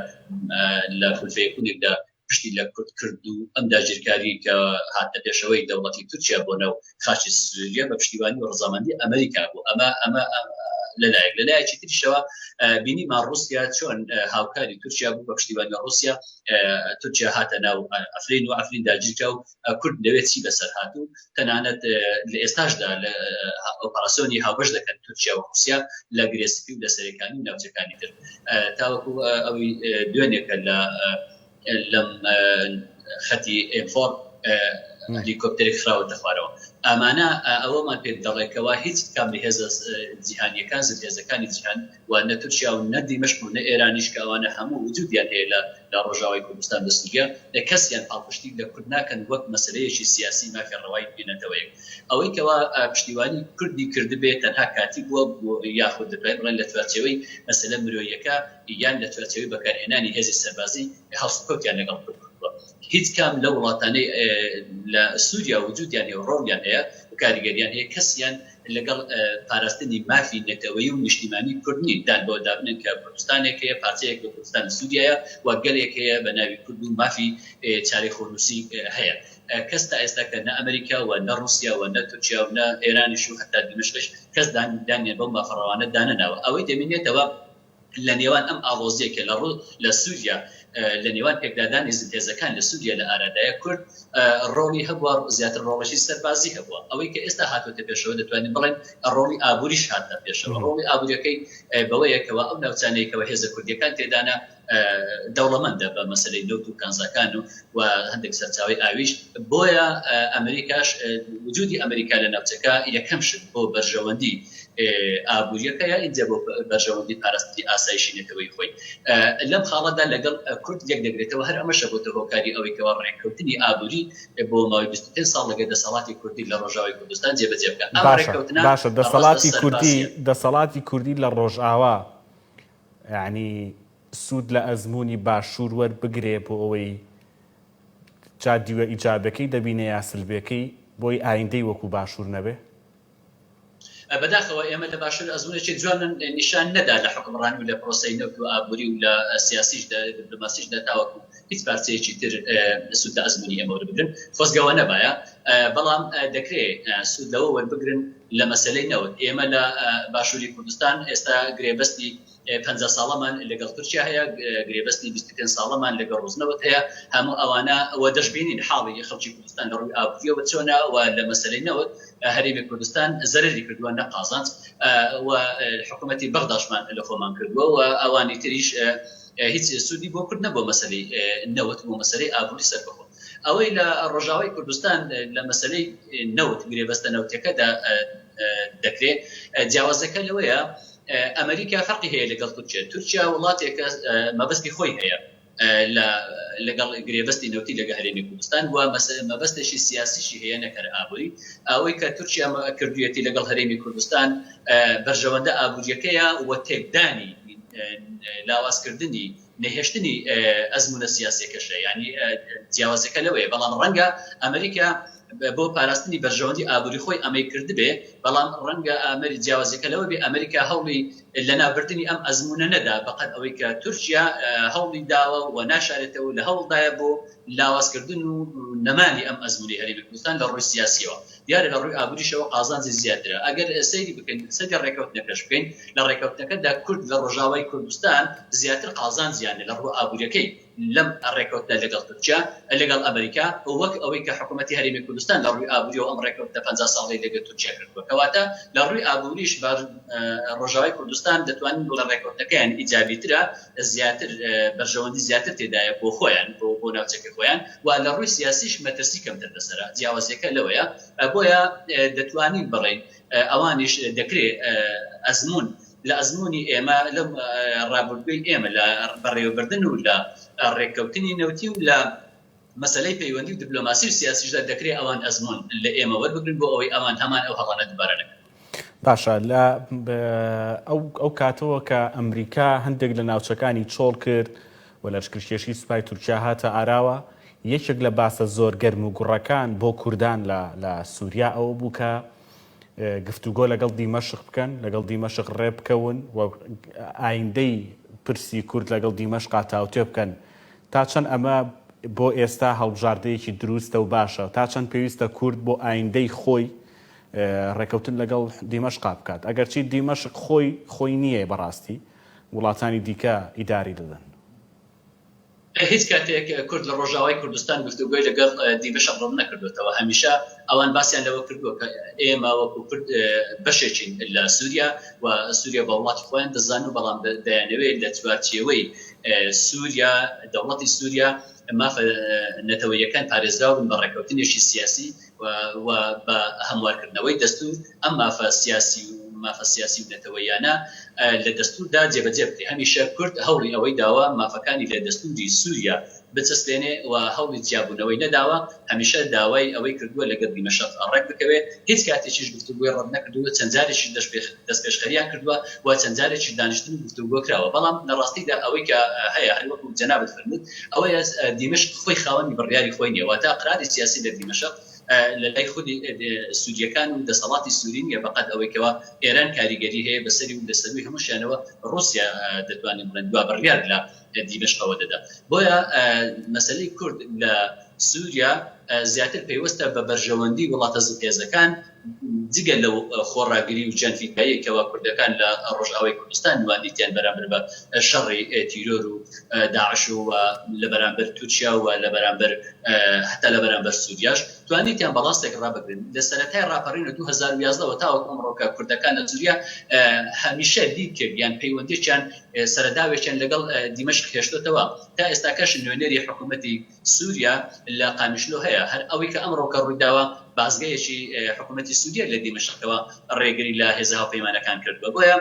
Speaker 4: لە خولفەیەکونێکدا پشتی لە کورد کرد و ئەم داگیرکاری کە هاتە پێشەوەی دەوڵەتی تورکیا بۆ نەو خاچی سووریا بە پشتیوانی و ڕەزامەندی ئەمریکا بوو ئەمە لەلایەکی تریشەوە بینیمان رووسیا چۆن هاوکاری تورکیا بوو بە پشتیوانی رووسیا تورکیا هاتە ناو ئەفرین و ئەفرین داگیرکە و کورد لەوێ چی بەسەر هاتوو تەنانەت لە ئێستاشدا لە ئۆپەراسیۆنی هاوبەش دەکەن تورکیا و رووسیا لە گرێسپی و لە سەرەکانی و ناوچەکانی تر تاوەکو ئەوی دوێنێکە لەم خەتی M4 هەلیکۆپتەرێک خراوەتە خوارەوە ئەمانە ئەوەمان پێ دەڵێکەوە هیچ کام لە هێزە جیهانیەکان هێزەکانی جیهان و نە تورکیا و نە دیمەشق و نە ئێرانیش کە ئەوانە هەموو وجودیان هەیە لە ڕۆژاوای کوردستان لە سووریا لە کەسیان پاڵپشتی لە کورد ناکەن وەک مەسەلەیەکی سیاسی مافی ڕەوای بینێتەوەیەک ئەوەی کەوا پشتیوانی کوردی کردبێت تەنها کاتی بووە بۆ یاخود دەبێت بڵێن لە توارچەوەی مەسەلە مرۆییەکە یان لە توارچەوەی بەکارهێنانی هێزی سەربازی هەڵسوکەوتیان لەگەڵ کورد هیچ کام لە وڵاتانەی لە سووریا وجودیان هەیە ڕۆڵیان هەیە کاریگەریان هەیە کەسیان لەگەڵ پاراستنی مافی نێتەوەی و نیشتیمانی کوردنی دان بۆ دابنن کە کوردستانێک هەیە پارچەیەک لە کوردستان سووریایە و گەلێک هەیە بە ناوی کورد و مافی چارەی خۆنووسی هەیە کەس تا ئێستا کە نە ئەمریکا و نە رووسیا و نە تورکیا و نە ئێرانیش و هەتا دیمەشقش کەس دانیان بەو مافەڕەوانە دانەناوە ئەوەی دەمێنێتەوە لە نێوان ئەم ئاڵۆزیەکە لە سووریا لە نێوان پێکدادانی زنتێزەکان لە سووریا لە ئارادایە کورد ڕۆڵی هەبووە زیاتر ڕۆڵەشی سەربازی هەبووە ئەوەی کە ئێستا هاتوۆتە پێشەوە دەتوانین بڵێن ڕۆڵی ئابووریش هاتە پێشەوە ڕۆڵی ئابووریەکەی بەوەیەکەوە ئەو ناوچانەیەکەوە هێزە کوردیەکان تێدانە دەوڵەمەندە بە مەسەلەی نەوت و کانزاکان و هەندێک سەرچاوی ئاویش بۆیە ئەمریکاش وجودی ئەمریکا لە ناوچەکە یەکەم شت بۆ بەرژەوەندی ئابووریەکە یا ئینجا بۆ بەرژەوەندی پاراستنی ئاسایشی نێتەوەی خۆی لەم خاڵەدا لەگەڵ کورد یەک دەگرێتەوە هەر ئەمەشە بۆتە هۆکاری ئەوەی کەوا ڕێککەوتنی ئابووری بۆ ماوەی 25 ساڵ لەگەڵ دەسەڵاتی کوردی لە ڕۆژاوای کوردستان جێبەجێ بکە
Speaker 1: باشە دەسەڵاتی کوردی لە ڕۆژئاوا یعنی سوود لە ئەزمموی باشوور وەربگرێ بۆ ئەوەی جادیوە ئیجابەکەی دەبینە یا سلبەکەی بۆی ئایندەی وەکو باشوور نەبێ
Speaker 4: بەداخەوە ئێمە لە باشوور ئەزمونێکی جوانن نیشان نەدا لە حکمڕانی و لە پرۆسەی نەوت و ئابووری و لە سیاسیشدا دیپلۆماسیشدا تاوەکو هیچ پارچەیەکی تر سوود لە ئەزمموی ئێمە وەربگرن خۆزگەوە نەبایە بەڵام دەکرێت سوود لەوە وەربگرن لە مەسەلەی نەوت ئێمە لە باشووری کوردستان ئێستا گرێبەستی 50 ساڵەمان لەگەڵ تورکیا هەیە گرێبەستی 25 ساڵەمان لەگەڵ ڕووزنەوەت هەیە هەموو ئەوانە وە دەشبینین حاڵی خەڵکی کوردستان لە ڕووی ئابووریەوە چۆنە و لە مەسەلەی نەوت هەرێمی کوردستان زەرری کردووە نەقازاند و حکوومەتی بەغداشمان لە خۆمان کردووە و ئەوانی تریش هیچ سوودی بۆ کرد نەبوو مەسەلەی نەوت بۆ مەسەلەی ئابووری سەربەخۆ ئەوەی لە ڕۆژاوای کوردستان لە مەسەلەی نەوت گرێبەستە نەوتەکەدا دەکرێت جیاوازەکە لەوەیە ئەمریکا فەرقی هەیە لەگەڵ تورکیا وڵاتێکە مەبەستی خۆی هەیە لەگەڵ گرێبەستی نەوتی لەگە هەرێمی کوردستان و مەبەستێکی سیاسیشی هەیە نەکەر ئابووری ئەوەی کە تورکیا کردویەتی لەگەڵ هەرێمی کوردستان بەرژەوەندە ئابووریەکەیە و تێکدانی لاوازکردنی نەهێشتنی ئەزمونە سیاسیەکەشە ینی جیاوازەکە لەوەیە بەڵام ڕەنگە ئەمریکا بۆ پاراستنی بەرژەوەندی ئابووری خۆی ئەمەی کردبێ بەڵام ڕەنگە ئەمری جیاوازەکە لەوە بێ ئەمریکا هەوڵی لەنابردنی ئەم ئەزمونە نەدا بەقەت ئەوەی کە تورکیا هەوڵی داوە و ناشارێتەوە لە هەوڵدایە بۆ لاوازکردن و نەمانی ئەم ئەزمونی هەرێمی کوردستان لە ڕووی سیاسیەوە دیارە لە ڕووی ئابووریشەوە قازانجی زیاترە ئەگەر سەیری بکەین سەدی ڕێکەوتنەکەش بکەین لە ڕێکەوتنەکەدا کورد لە ڕۆژاوای کوردستان زیاتر قازانجیانە لە ڕووی ئابووریەکەی لەم ڕێکەوتنە لەگەڵ تورکیا لەگەڵ ئەمریکا وەک ئەوەی کە حکوومەتی هەرێمی کوردستان لە ڕووی ئابووری و ئەم ڕێکەوتنە 50 ساڵی لەگەڵ تورکیا کردووە کەواتە لە ڕووی ئابووریش ڕۆژاوای کوردستان دەتوانین لە ڕێکەوتنەکەیان ئیجابیترە زیاتر بەرژەوەندی زیاتر تێدایە بۆ خۆیان بۆ ناوچەکە خۆیان و لە ڕووی سیاسیش مەترسی کەمتر دەسەرە جیاوازەکە لەوەیە بۆیە دەتوانین بڵێن ئەوانیش دەکرێت ئەزمون لە ئەزمموی ئێمە لەم ڕابردووی ئێمە لە بەڕێوەبردن و لە ڕێککەوتنی نەوتی و لە مەسەلەی پەیوەندی و دیپلۆماسی و سیاسیشدا دەکرێت ئەوان ئەزمون لە ئێمە وەربگرن بۆ ئەوەی ئەوان هەمان ئەو هەڵانە دووبارە نەکەن
Speaker 1: باشە لە ئەو کاتەوە کە ئەمریکا هەندێک لە ناوچەکانی چۆڵ کرد و لەشکرکێشی سوپای تورکیا هاتە ئاراوە یەکێک لە باسە زۆر گەرم و گوڕەکان بۆ کوردان لە سووریا ئەوە بوو کە گفتوگۆ لەگەڵ دیمەشق بکەن لەگەڵ دیمەشق ڕێ بکەون و ئایندەی پرسی کورد لەگەڵ دیمەشقا تاوتێ بکەن تا چەند ئەمە بۆ ئێستا هەڵبژاردەیەکی دروستە و باشە تا چەند پێویستە کورد بۆ ئایندەی خۆی ڕێکەوتن لەگەڵ دیمەشق بکات ئەگەرچی دیمەشق خۆی نییە بەڕاستی وڵاتانی دیکە ئیداری دەدەن
Speaker 4: هیچ کاتێک کورد لە ڕۆژاوای کوردستان گفتوگوی لەگەڵ دیمەشق ڕوون نەکردوێتەوە هەمیشە ئەوان باسییان لەوە کردووە کە ئێمە وەکو کورد بەشێکین لە سووریا و سووریا بە وڵاتی خۆیان دەزان و بەڵام دەیانەوێت لە چوارچێوەی سووریا دەوڵەتی سووریا مافە نەتەوەیەکان پارێزراون بە ڕێکەوتنێکی سیاسی و بە هەموارکردنەوەی دەستور ئەم مافە سیاسی و نەتەوەیانە لە دەستوردا جێبەجێ بکرێ هەمیشە کورد هەوڵی ئەوەی داوە مافەکانی لە دەستوری سووریا بچەسپێنێ و هەوڵی جیابوونەوەی نەداوە هەمیشە داوای ئەوەی کردووە لەگەڵ دیمەشق ڕێک بکەوێت هیچ کاتێکیش گفتوگوی ڕەت نەکردووە چەند جارێکی دەستپێشخەریان کردووە و چەند جارێکی دانیشتن گفتوگۆ کراوە بەڵام لە ڕاستیدا ئەوەی کە هەیە هەر وەکو جەنابەت فەرمووت ئەوەیە دیمەشق خۆی خاوەنی بڕیاری خۆی نییە واتە قراری سیاسی لە دیمەشق لە لای خودی سووریەکان و دەسەڵاتی سووری نیە بەقەت ئەوەیەوە ئێران کاریگەری هەیە بەسەری و دەسەروی هەمووشیانەوە ڕوسیا دەتوانێت بڵندوا بڕیار لە دیمەشقەوە دەدا بۆیە مەسەلەی کورد لە سووریا زیاتر پێیوەستە بە بەرژەوەندی وڵاتە زوتێزەکان جگە لەو خۆڕاگری و جەنفیکاییەکەوە کوردەکان لە ڕۆژئاوای کوردستان نواندیتیان بەرامبەر بە شەڕی تیرۆر و داعش و لە بەرامبەر تورکیا و لە بەرامبەر حتا لە بەرامبەر سووریاش توانیتیان بەڵاستێک ڕابگرن لە سەرەتای ڕاپەڕینە 2011ەوە تاوەکو ئەمڕۆکە کوردەکان لە سووریا هەمیشە دید کردیان پەیوەندیشیان سەرەداوێکیان لەگەڵ دیمەشق هێشتوتەوە تا ئێستاکەش نوێنەری حکوومەتی سووریا لە قامیشلۆ هەیە هەر ئەوەی کە ئەمڕۆکە ڕوویداوە بازگەیەکی حکوومەتی سووریا لە دیمەشقەوە ڕێگری لە هێزە هاوپەیمانەکان کردووە بۆیە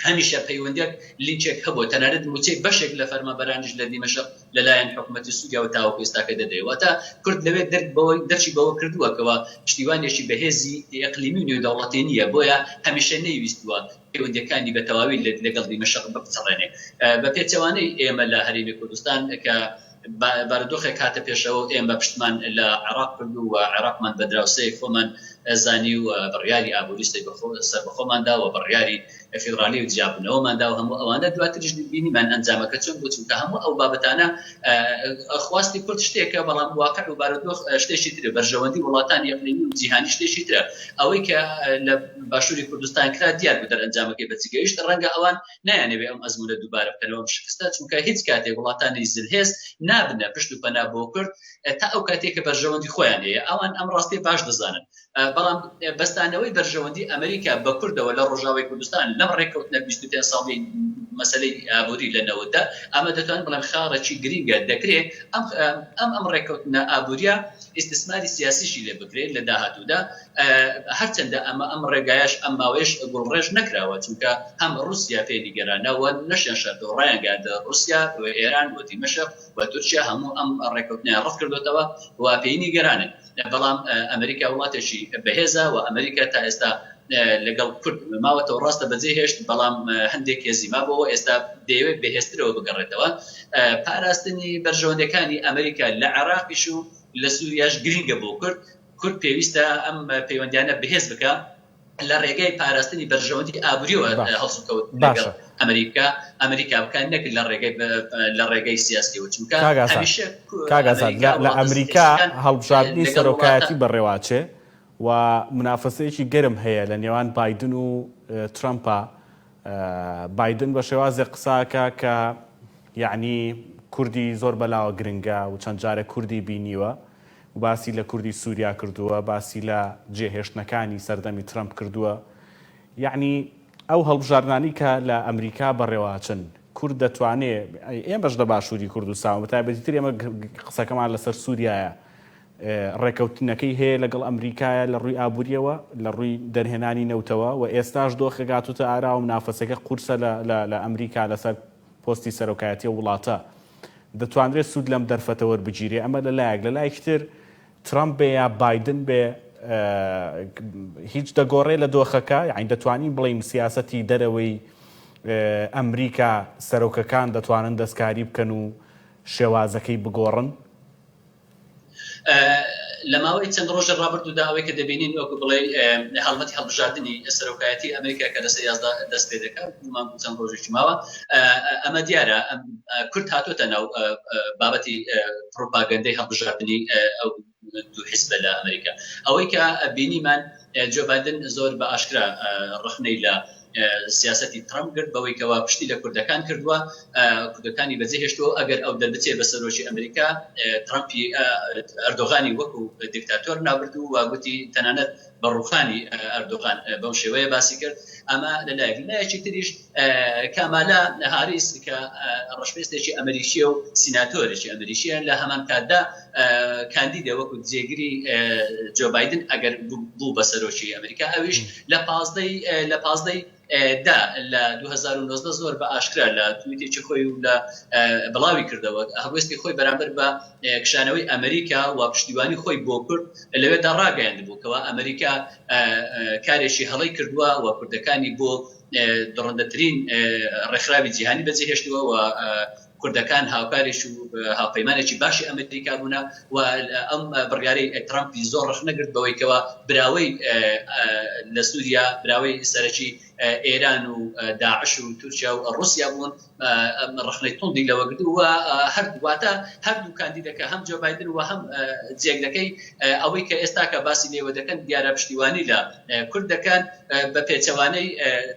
Speaker 4: هەمیشە پەیوەندێک لینچێک هەبوو تەنانەت موچەی بەشێک لە فەرمانبەرانیش لە دیمەشق لەلایەن حکوومەتی سووریا و تاوەکو ئێستاکە دەدەیەوەتە کورد لەوێت دەرچی بەوە کردووەکەوە پشتیوانێکی بەهێزی ئەقلیمی و نێودەوڵەتی نییە بۆیە هەمیشە نەیویستووە پەیوەندیەکانی بە تەواوی لەگەڵ دیمەشق بچڕێنێ بە پێچەوانەی ئێمە لە هەرێمی کوردستان کە بارودۆخێک هاتە پێشەوە ئێمە پشتمان لە عێراق کردو و عێراقمان بە دراوسەیەک خۆمان زانی و بڕیاری ئابووریستی سەر بەخۆماندا و بڕیاری فیدرالی و جیابوونەوەماندا و هەموو ئەوانە دواتریش بینیمان ئەنجامەکە چۆن بوو چونکە هەموو ئەو بابەتانە خواستی کورد شتێکە بەڵام واقع و بارودۆخ شتێکی ترە بەرژەوەندی وڵاتانی ئەقلیمی و جیهانی شتێکی ترە ئەوەی کە لە باشووری کوردستان کرا دیار بوو دەرئەنجامەکەی بەجگەیشت ڕەنگە ئەوان نایانەوێ ئەم ئەزمونە دووبارە بکەنەوە شکستە چونکە هیچ کاتێک وڵاتانی زلهێز نابنە پشت و پەنا بۆ کورد تا ئەو کاتێککە بەرژەوەندی خۆیان هەیە ئەوان ئەم ڕاستی باش دەزانن بەڵام بەستانەوەی بەرژەوەندی ئەمریکا بە کوردەوە لە ڕۆژاوای کوردستان لەم ڕێکەوتنە 25 ساڵی مەسەلەی ئابووری لەنەوەدا ئەمە دەتوان بڵێم خاڕێکی گرینگە دەکرێت ئەم ڕێکەوتنە ئابووریە ئیسtismاری سیاسیشی لێ بکرێت لە داهاتوودا هەرچەندە ئەم ڕێگایش ئەم ماوەیەش گوڵڕێژ نەکراوە چونکە هەم رووسیا پێی گەرانەوە نەشیان شەردۆ ڕایانگاندە رووسیا و ئێران و دیمەشق و تورکیا هەموو ئەم ڕێکەوتنیان ڕەت کردوێتەوە و پێی گەرانن بەڵام ئەمریکا وڵاتێکی بەهێزە و ئەمریکا تا ئێستا لەگەڵ کورد ماوەتەوە ڕاستە بەجێ هێشت بەڵام هەندێک هێزیما بۆەوە ئێستا دەیەوێت بەهێزترەوە بگەڕێتەوە پاراستنی بەرژەوەندەکانی ئەمریکا لە عێراقیش و لە سووریاش گرینگە بۆ کورد پێویستە ئەم پەیوەندیانە بەهێز بکە لە ڕێگەی پاراستنی بەرژەوەندی ئابووریەوە هەڵسوکەوت لەگەڵ ئەمریکا بکان نەک لە ڕێگەی سیاسیەوە چونکە هەمیشە
Speaker 1: کاگازاد لە ئەمریکا هەڵبژاردننی سەرۆکایەتی بەڕێواچێ و منافسەیەکی گەرم هەیە لە نێوان بایدن و ترامپە بایدن بە شێوازی قساکە کە یعنی کوردی زۆر بەلاوە گرنگە و چەند جارە کوردی بینیوە و باسی لە کوردی سووریا کردووە باسی لە جێهێشتنەکانی سەردەمی ترامپ کردووە یعنی ئەو هەڵبژاردنانی کە لە ئەمریکا بەڕێواچن کورد دەتوانێت ئێمەش لە باشووری کوردستان بەتایبەتیتر ئێمە قسەکەمان لەسەر سووریایە ڕێکەوتنەکەی هەیە لەگەڵ ئەمریکایە لە ڕووی ئابووریەوە لە ڕووی دەرهێنانی نەوتەوە و ئێستاش دۆخەگاتوتە ئارا و منافەسەکە قورسە لە ئەمریکا لەسەر پۆستی سەرۆکایەتی وڵاتە دەتوانرێت سوود لەم دەرفەتەوە بگیرێ ئەمە لەلایەک لەلایەکتر ترامپ بێ یا بایدن بێ هیچ دەگۆڕێ لە دۆخەکە یعنی دەتوانین بڵین سیاسەتی دەرەوەی ئەمریکا سەرۆکەکان دەتوانن دەستکاری بکەن و شێوازەکەی بگۆڕن
Speaker 4: لە ماوەی چەند ڕۆژە ڕابردوودا ئەوەی کە دەبینین وەکو بڵێ هەڵمەتی هەڵبژاردننی سەرۆکایەتی ئەمریکا کە لە 11 دەست پێ دەکات چەند ڕۆژێکی ماوە ئەمە دیارە کورد هاتوۆتە ناو بابەتی پرۆپاگەندەی هەڵبژاردننی ئەو دوو حیزبە لە ئەمریکا ئەوەی کە بینیمان جۆ بایدن زۆر بە ئاشکرا ڕخنەی لە سیاستی ترامپ کرد بەوەی کەوا پشتی لە کوردەکان کردووە کوردەکانی بەجێ هێشتووە ئەگەر ئەو دەربچێ بە سەرۆکی ئەمریکا ترامپی ئەردۆغانی وەکو دیکتاتۆر نابردوو و گوتی تەنانەت بە ڕوخانی ئەردۆغان بەو شێوەیە باسی کرد ئەمە لەلایەکی تریش کامالا هاریس کە ڕەشپێستێکی ئەمریکیە و سیناتۆرێکی ئەمریکیە لە هەمان کاتدا کاندیدە وەکو جێگیری جۆ بایدن ئەگەر بوو بە سەرۆکی ئەمریکا ئەویش لە پازدەی دا لە 2019 زۆر بە ئاشکرا لە تویتێکی خۆی و لە بڵاوی کردەوە هەڵوێستی خۆی بەرامبەر بە کشانەوەی ئەمریکا و پشتیوانی خۆی بۆ کورد لەوێدا ڕاگەیاند بوو کەوا ئەمریکا کارێکی هەڵی کردووە و کوردەکانی بۆ دڕندەترین ڕێکخراوی جیهانی بەجێهێشتووە و کوردەکان هاوکارێک و هاوپەیمانێکی باشی ئەمریکا بوون و ئەم بڕیارەی ترامپی زۆر ڕخ نەگرت بەوەی کەوا براوەی لە سووریا براوەی سەرەکی ئێران و داعش و تورکیا و رووسیا بوون ڕخنەی توندی لەوە گرتو و هەردوواتە هەردوو کاندیدەکە هەم جۆ بایدن و هەم جێگەکەی ئەوەی کە ئێستا کە باسی لێوە دەکەن دیارە پشتیوانی لە کوردەکان بە پێچەوانەی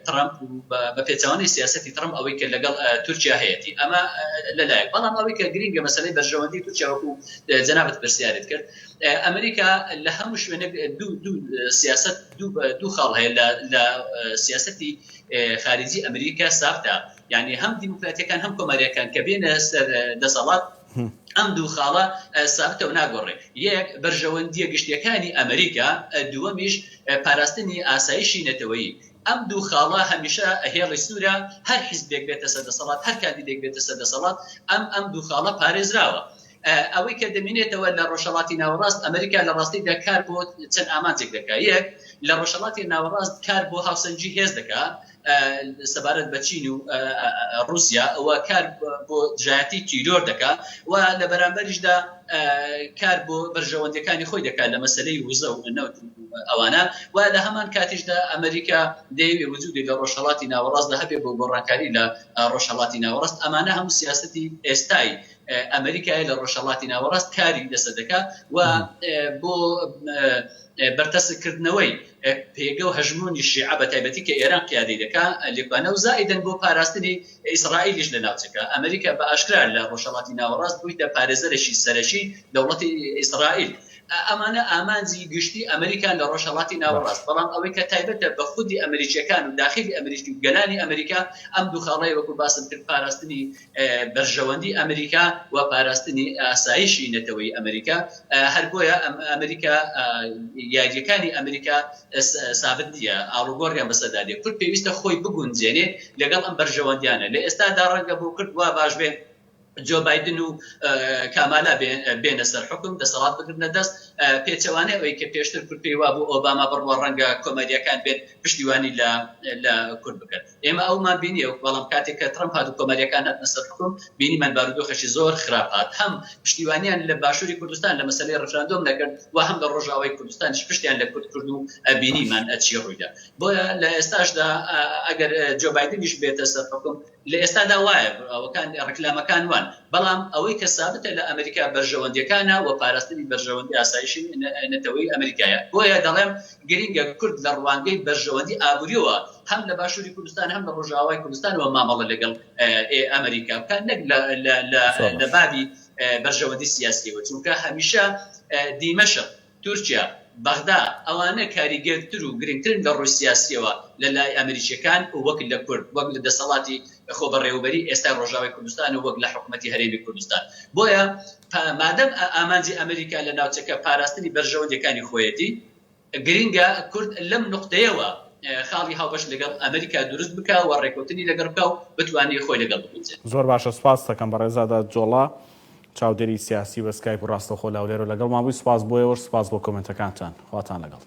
Speaker 4: ترامپ و بە پێچەوانەی سیاسەتی ترامپ ئەوەی کە لەگەڵ تورکیا هەیەی ئەمە لەلایەک بەڵام ئەوەی کە گرینگە مەسەلەی بەرژەوەندی تورکیا وەکو جەنابەت پرسیارت کرد ئەمریکا لە هەموو شوێنێک دوو سیاست دوو خاڵ هەیە لە سیاسەتی خارجی ئەمریکا سافتە یعنی هەم دیموکراتیەکان هەم کۆماریەکان کە بێنە سەر دەسەڵات ئەم دوو خاڵە سابتە و ناگۆڕێ یەک بەرژەوەندیە گشتیەکانی ئەمریکا دووەمیش پاراستنی ئاسایشی نەتەوەیی ئەم دوو خاڵە هەمیشە هێڵی سوورە هەر حیزبێک بێتە سەر دەسەڵات هەر کاندیدێک بێتە سەر دەسەڵات ئەم دوو خاڵە پارێزراوە ئەوەی کە دەمێنێتەوە لە ڕۆژهەڵاتی ناوەڕاست ئەمریکا لە ڕاستیدا کار بۆ چەند ئامانجێک دەکات یەک لە ڕۆژهەڵاتی ناوەڕاست کار بۆ هاوسەنجی هێز دەکات سەبارەت بە چین و رووسیا ئەوە کار بۆ دژایەتی تیرۆر دەکات و لە بەرامبەریشدا کار بۆ بەرژەوەندەکانی خۆی دەکات لە مەسلەی وزە و نەوت ئەوانە و لە هەمان کاتیشدا ئەمریکا دەیەوێت وجودی لە ڕۆژهەڵاتی ناوەڕاستدا هەبێ بۆ گۆڕانکاری لە ڕۆژهەڵاتی ناوەڕاست ئەمانە هەموو سیاسەتی ئێستای ئەمریکای لە ڕۆژهەڵاتی ناوەڕاست کاری لەسەر دەکات و بۆ بەرتەسکردنەوەی پێگە و هەژمۆنی شیعە بە تایبەتی کە ئێران قیادەی دەکات لێکوانە و زائیدەن بۆ پاراستنی ئیسرائیلیش لە ناوچەکە ئەمریکا بە ئاشکرا لە ڕۆژهەڵاتی ناوەڕاست بوویتە پارێزەرێکی سەرەکی دەوڵەتی ئیسرائیل ئەمانە ئامانجی گشتی ئەمریکا لە ڕۆژهەڵاتی ناوەڕاست بەڵام ئەوەی کە تایبەتە بە خودی ئەمریکیەکان و داخلی ئەمریکی و گەلانی ئەمریکا ئەم دوو خاڵەی وەکو باسم کرد پاراستنی بەرژەوەندی ئەمریکا و پاراستنی ئاسایشی نەتەوەی ئەمریکا هەر بۆیە ئەمریکا یاریەکانی ئەمریکا سابت نیە ئاڵوگۆڕیان بەسەردادێ کورد پێویستە خۆی بگونجێنێ لەگەڵ ئەم بەرژەوەندیانە لە ئێستادا ڕەنگە بۆ کرد وا باش بێ جۆ بایدن و کامالا بێنە سەر حکم دەسەڵات بگرنە دەست پێچەوانەی ئەوەی کە پێشتر کورد پێی وا بوو ئۆباما بڕوە ڕەنگە کۆمەریەکان بێت پشتیوانی لە کورد بکەن ئێمە ئەومان بینیە بەڵام کاتێک کە ترامپ هات و کۆمەریەکان هاتنە سەر حکم بینیمان بارودۆخێکی زۆر خراپ هات هەم پشتیوانیان لە باشووری کوردستان لە مەسەلەی ڕەفراندۆم نەکرد و هەم لە ڕۆژاوای کوردستانیش پشتیان لە کورد کرد و بینیمان ئەچی ڕوویدا بۆیە لە ئێستاشدا ئەگەر جۆ بایدنیش بێتە سەر حکم لە ئێستادا وایە ئەوەکان ڕکلامەکان وان بەڵام ئەوەی کە سابتە لە ئەمریکا بەرژەوەندیەکانە و پاراستنی بەرژەوەندی ئاسایشی نەتەوەی ئەمریکایە بۆیە دەڵێم گرینگە کورد لە ڕوانگەی بەرژەوەندی ئابووریەوە هەم لە باشووری کوردستان هەم لە ڕۆژاوای کوردستانەوە مامەڵە لەگەڵ ئەمریکا بکات نەک لە بابی بەرژەوەندی سیاسیەوە چونکە هەمیشە دیمەشق تورکیا بەغدا ئەوانە کاریگەرتر و گرنگترن لە ڕووی سیاسیەوە لە لای ئەمریکیەکان و وەک لە کورد وەک لە دەسەڵاتی خۆ بەڕێوەبەری ئێستا ڕۆژاوای کوردستان و وەک لە حکوومەتی هەرێمی کوردستان بۆیە مادەم ئامانجی ئەمریکا لە ناوچەکە پاراستنی بەرژەوەندیەکانی خۆیەتی گرینگە کورد لەم نقطەیەوە خاڵی هاوبەش لەگەڵ ئەمریکا دروست بکە و ڕێکوتنی لەگەڵ بکە و بتوانێت خۆی لەگەڵ بگونجێت.
Speaker 1: زۆر باشە سپاس دەکەم بە ڕێزادا جۆڵا چاودێری سیاسی بە سکایپ و ڕاستەخۆ لاولێرە لەگەڵ مابووی سپاس بۆیەوە سپاس بۆ کۆمنتەکانتان خواتان لەگەڵ.